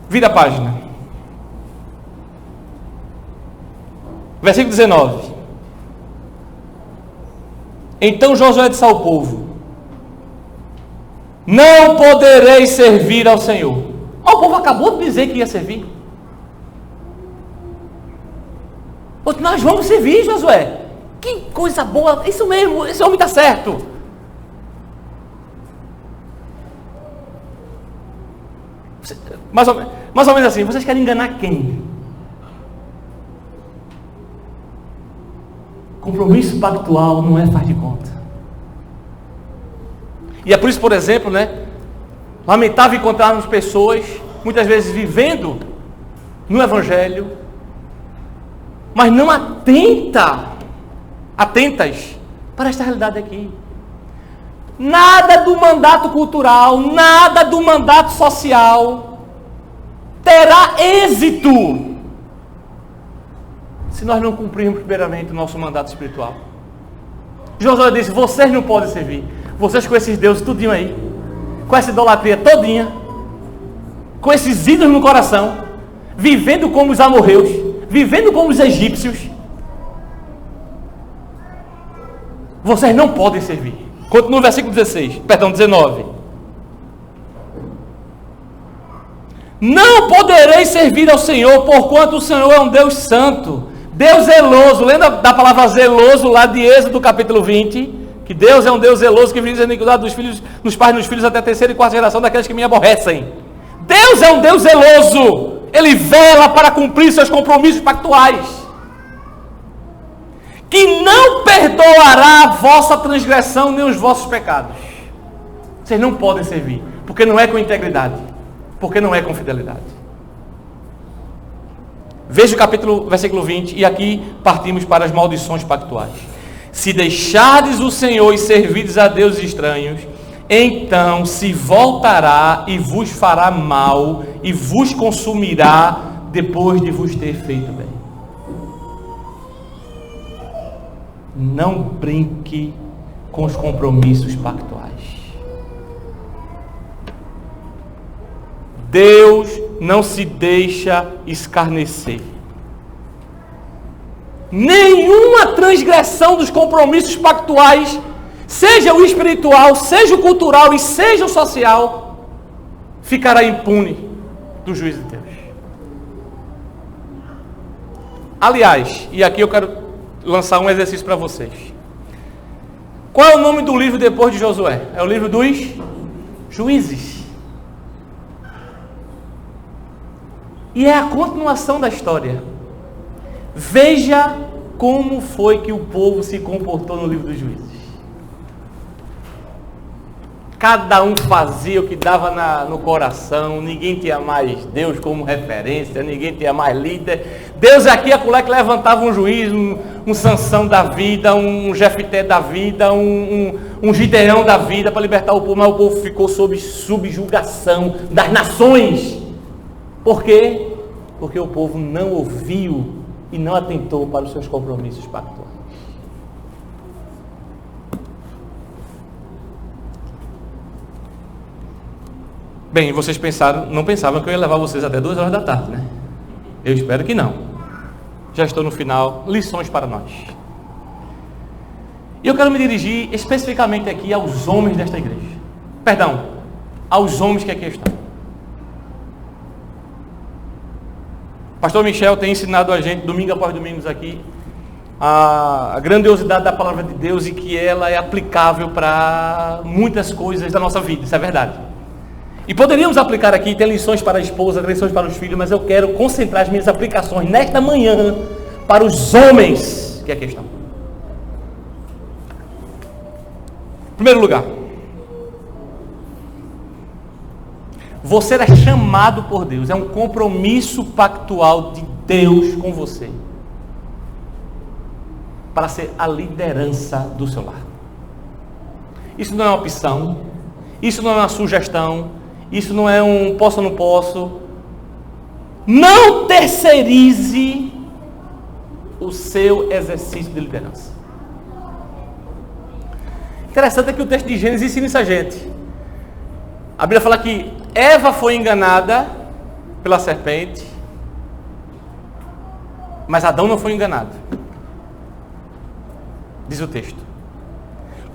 Vira a página. Versículo 19. Então Josué disse ao povo: não podereis servir ao Senhor. O povo acabou de dizer que ia servir. Nós vamos servir, Josué. Que coisa boa. Isso mesmo, esse homem está certo. Mais ou menos assim, vocês querem enganar quem? Compromisso pactual não é faz de conta. E é por isso, por exemplo, lamentável encontrarmos pessoas, muitas vezes vivendo no Evangelho, mas não atentas para esta realidade aqui. Nada do mandato cultural, nada do mandato social terá êxito se nós não cumprirmos primeiramente o nosso mandato espiritual. Josué disse: vocês não podem servir. Vocês com esses deuses tudinho aí, com essa idolatria todinha, com esses ídolos no coração, vivendo como os amorreus, vivendo como os egípcios, vocês não podem servir. Continua no versículo 19. Não podereis servir ao Senhor, porquanto o Senhor é um Deus santo, Deus zeloso. Lembra da palavra zeloso lá de Êxodo capítulo 20? Que Deus é um Deus zeloso que visa a iniquidade dos filhos, nos pais e nos filhos até a terceira e quarta geração daqueles que me aborrecem. Deus é um Deus zeloso. Ele vela para cumprir seus compromissos pactuais. Que não perdoará a vossa transgressão nem os vossos pecados. Vocês não podem servir, porque não é com integridade, porque não é com fidelidade. Veja o versículo 20, e aqui partimos para as maldições pactuais. Se deixardes o Senhor e servirdes a deuses estranhos, então se voltará e vos fará mal e vos consumirá depois de vos ter feito bem. Não brinque com os compromissos pactuais. Deus não se deixa escarnecer. Nenhuma transgressão dos compromissos pactuais, seja o espiritual, seja o cultural e seja o social, ficará impune do juízo de Deus. Aliás, e aqui eu quero lançar um exercício para vocês. Qual é o nome do livro depois de Josué? É o livro dos Juízes. E é a continuação da história. Veja como foi que o povo se comportou no livro dos Juízes. Cada um fazia o que dava no coração, ninguém tinha mais Deus como referência, ninguém tinha mais líder. Deus aqui, acolá, que levantava um juiz, um Sansão da vida, um Jefté da vida, um Gideão da vida para libertar o povo, mas o povo ficou sob subjugação das nações. Por quê? Porque o povo não ouviu e não atentou para os seus compromissos pactuais. Bem, vocês não pensavam que eu ia levar vocês até 2 horas da tarde, né? Eu espero que não. Já estou no final. Lições para nós. E eu quero me dirigir especificamente aqui aos homens desta igreja. Perdão, aos homens que aqui estão. Pastor Michel tem ensinado a gente, domingo após domingo aqui, a grandiosidade da palavra de Deus e que ela é aplicável para muitas coisas da nossa vida. Isso é verdade. E poderíamos aplicar aqui, tem lições para a esposa, tem lições para os filhos, mas eu quero concentrar as minhas aplicações nesta manhã para os homens que aqui estão. Em primeiro lugar, você é chamado por Deus, é um compromisso pactual de Deus com você, para ser a liderança do seu lar. Isso não é uma opção, isso não é uma sugestão, isso não é um posso ou não posso. Não terceirize o seu exercício de liderança. Interessante é que o texto de Gênesis ensina isso a gente. A Bíblia fala que Eva foi enganada pela serpente, mas Adão não foi enganado. Diz o texto.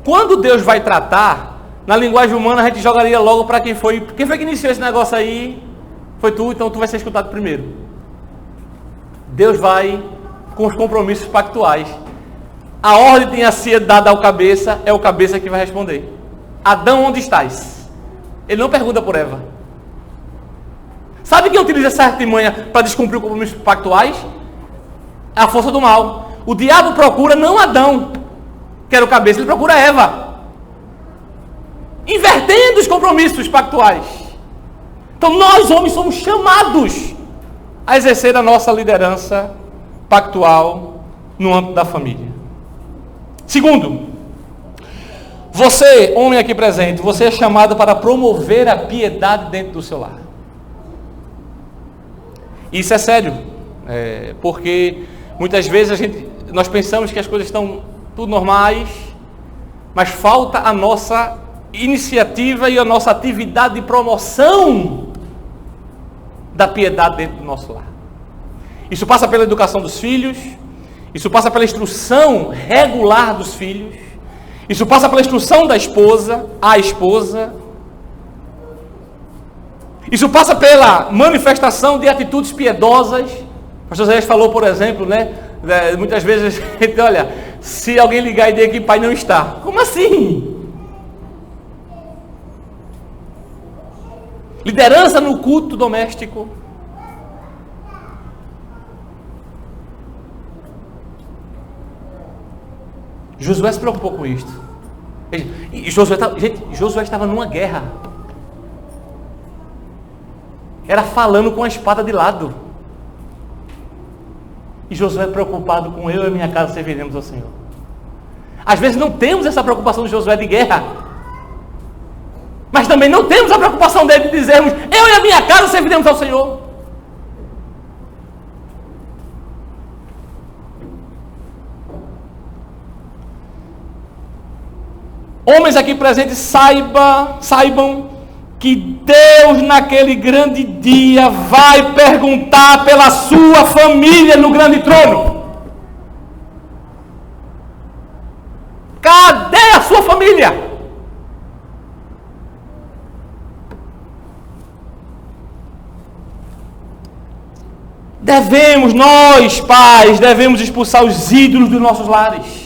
Quando Deus vai tratar, na linguagem humana a gente jogaria logo para quem foi que iniciou esse negócio aí. Foi tu, então tu vai ser escutado primeiro. Deus vai com os compromissos pactuais. A ordem tinha sido dada ao cabeça, é o cabeça que vai responder. Adão, onde estás? Ele não pergunta por Eva. Sabe quem utiliza essa artimanha para descumprir os compromissos pactuais? É a força do mal. O diabo procura não Adão, que era o cabeça, ele procura Eva. Invertendo os compromissos pactuais. Então nós, homens, somos chamados a exercer a nossa liderança pactual no âmbito da família. Segundo, você, homem aqui presente, você é chamado para promover a piedade dentro do seu lar. Isso é sério, porque muitas vezes nós pensamos que as coisas estão tudo normais, mas falta a nossa iniciativa e a nossa atividade de promoção da piedade dentro do nosso lar. Isso passa pela educação dos filhos, isso passa pela instrução regular dos filhos, isso passa pela instrução da esposa, a esposa. Isso passa pela manifestação de atitudes piedosas. O pastor Zé falou, por exemplo, muitas vezes, olha, se alguém ligar e dizer que pai não está. Como assim? Liderança no culto doméstico. Josué se preocupou com isto. E Josué estava numa guerra. Era falando com a espada de lado. E Josué preocupado com eu e a minha casa serviremos ao Senhor. Às vezes não temos essa preocupação de Josué de guerra. Mas também não temos a preocupação dele de dizermos, eu e a minha casa serviremos ao Senhor. Homens aqui presentes, saibam que Deus naquele grande dia vai perguntar pela sua família no grande trono. Cadê a sua família? Nós pais, devemos expulsar os ídolos dos nossos lares.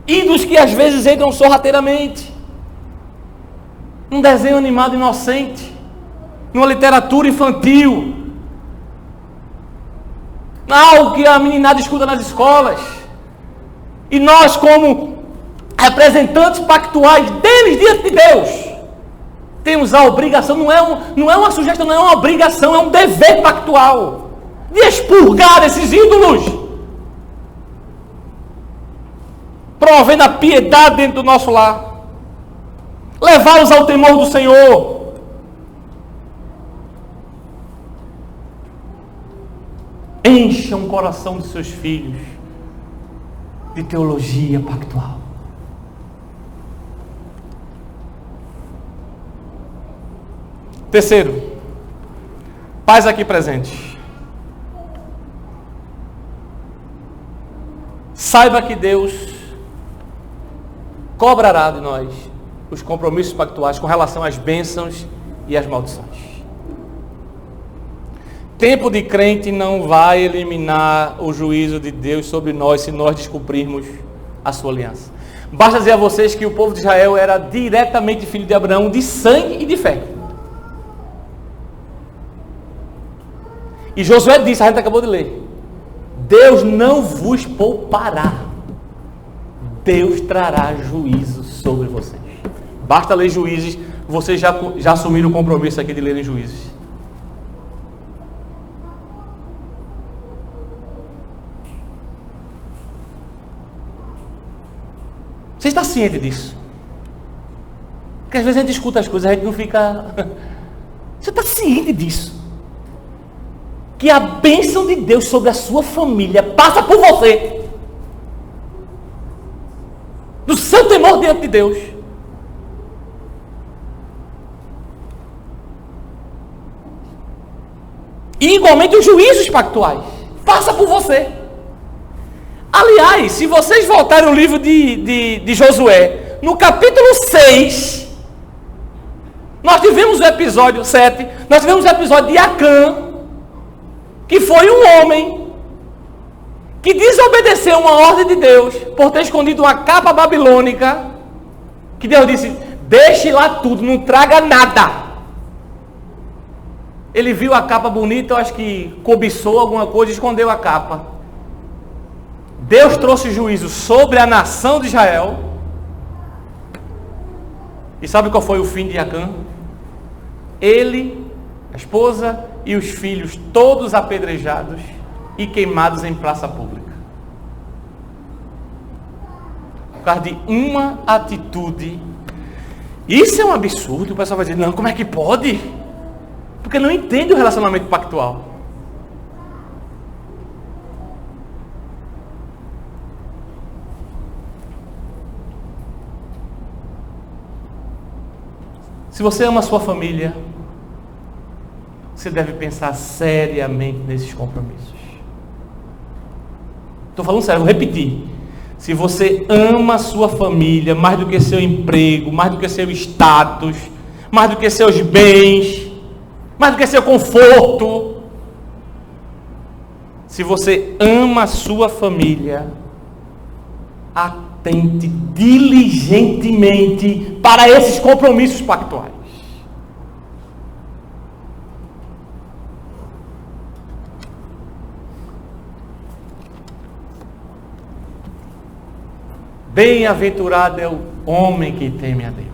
Ídolos que às vezes entram sorrateiramente. Um desenho animado inocente, numa literatura infantil, algo que a meninada escuta nas escolas, e nós como representantes pactuais deles diante de Deus, temos a obrigação, não é uma sugestão, não é uma obrigação, é um dever pactual, de expurgar esses ídolos, promovendo a piedade dentro do nosso lar, levá-los ao temor do Senhor. Encham o coração de seus filhos de teologia pactual. Terceiro, pais aqui presentes, saiba que Deus cobrará de nós os compromissos pactuais com relação às bênçãos e às maldições. Tempo de crente não vai eliminar o juízo de Deus sobre nós se nós descumprirmos a sua aliança. Basta dizer a vocês que o povo de Israel era diretamente filho de Abraão, de sangue e de fé. E Josué disse, a gente acabou de ler, Deus não vos poupará. Deus trará juízo sobre vocês. Basta ler Juízes, vocês já assumiram o compromisso aqui de lerem Juízes. Você está ciente disso? Porque às vezes a gente escuta as coisas, a gente não fica... Você está ciente disso? Que a bênção de Deus sobre a sua família passa por você. Do seu temor diante de Deus. E igualmente os juízos pactuais. Passa por você. Aliás, se vocês voltarem no livro de Josué, no capítulo 6, nós tivemos o episódio 7, nós tivemos o episódio de Acã, que foi um homem que desobedeceu uma ordem de Deus por ter escondido uma capa babilônica, que Deus disse, deixe lá tudo, não traga nada. Ele viu a capa bonita, eu acho que cobiçou alguma coisa e escondeu a capa. Deus trouxe juízo sobre a nação de Israel. E sabe qual foi o fim de Acã? Ele, a esposa e os filhos, todos apedrejados e queimados em praça pública. Por causa de uma atitude. Isso é um absurdo. O pessoal vai dizer, não, como é que pode? Porque não entende o relacionamento pactual. Se você ama a sua família, você deve pensar seriamente nesses compromissos. Estou falando sério, vou repetir. Se você ama a sua família mais do que seu emprego, mais do que seu status, mais do que seus bens, mais do que seu conforto, se você ama a sua família, atente diligentemente para esses compromissos pactuais. Bem-aventurado é o homem que teme a Deus.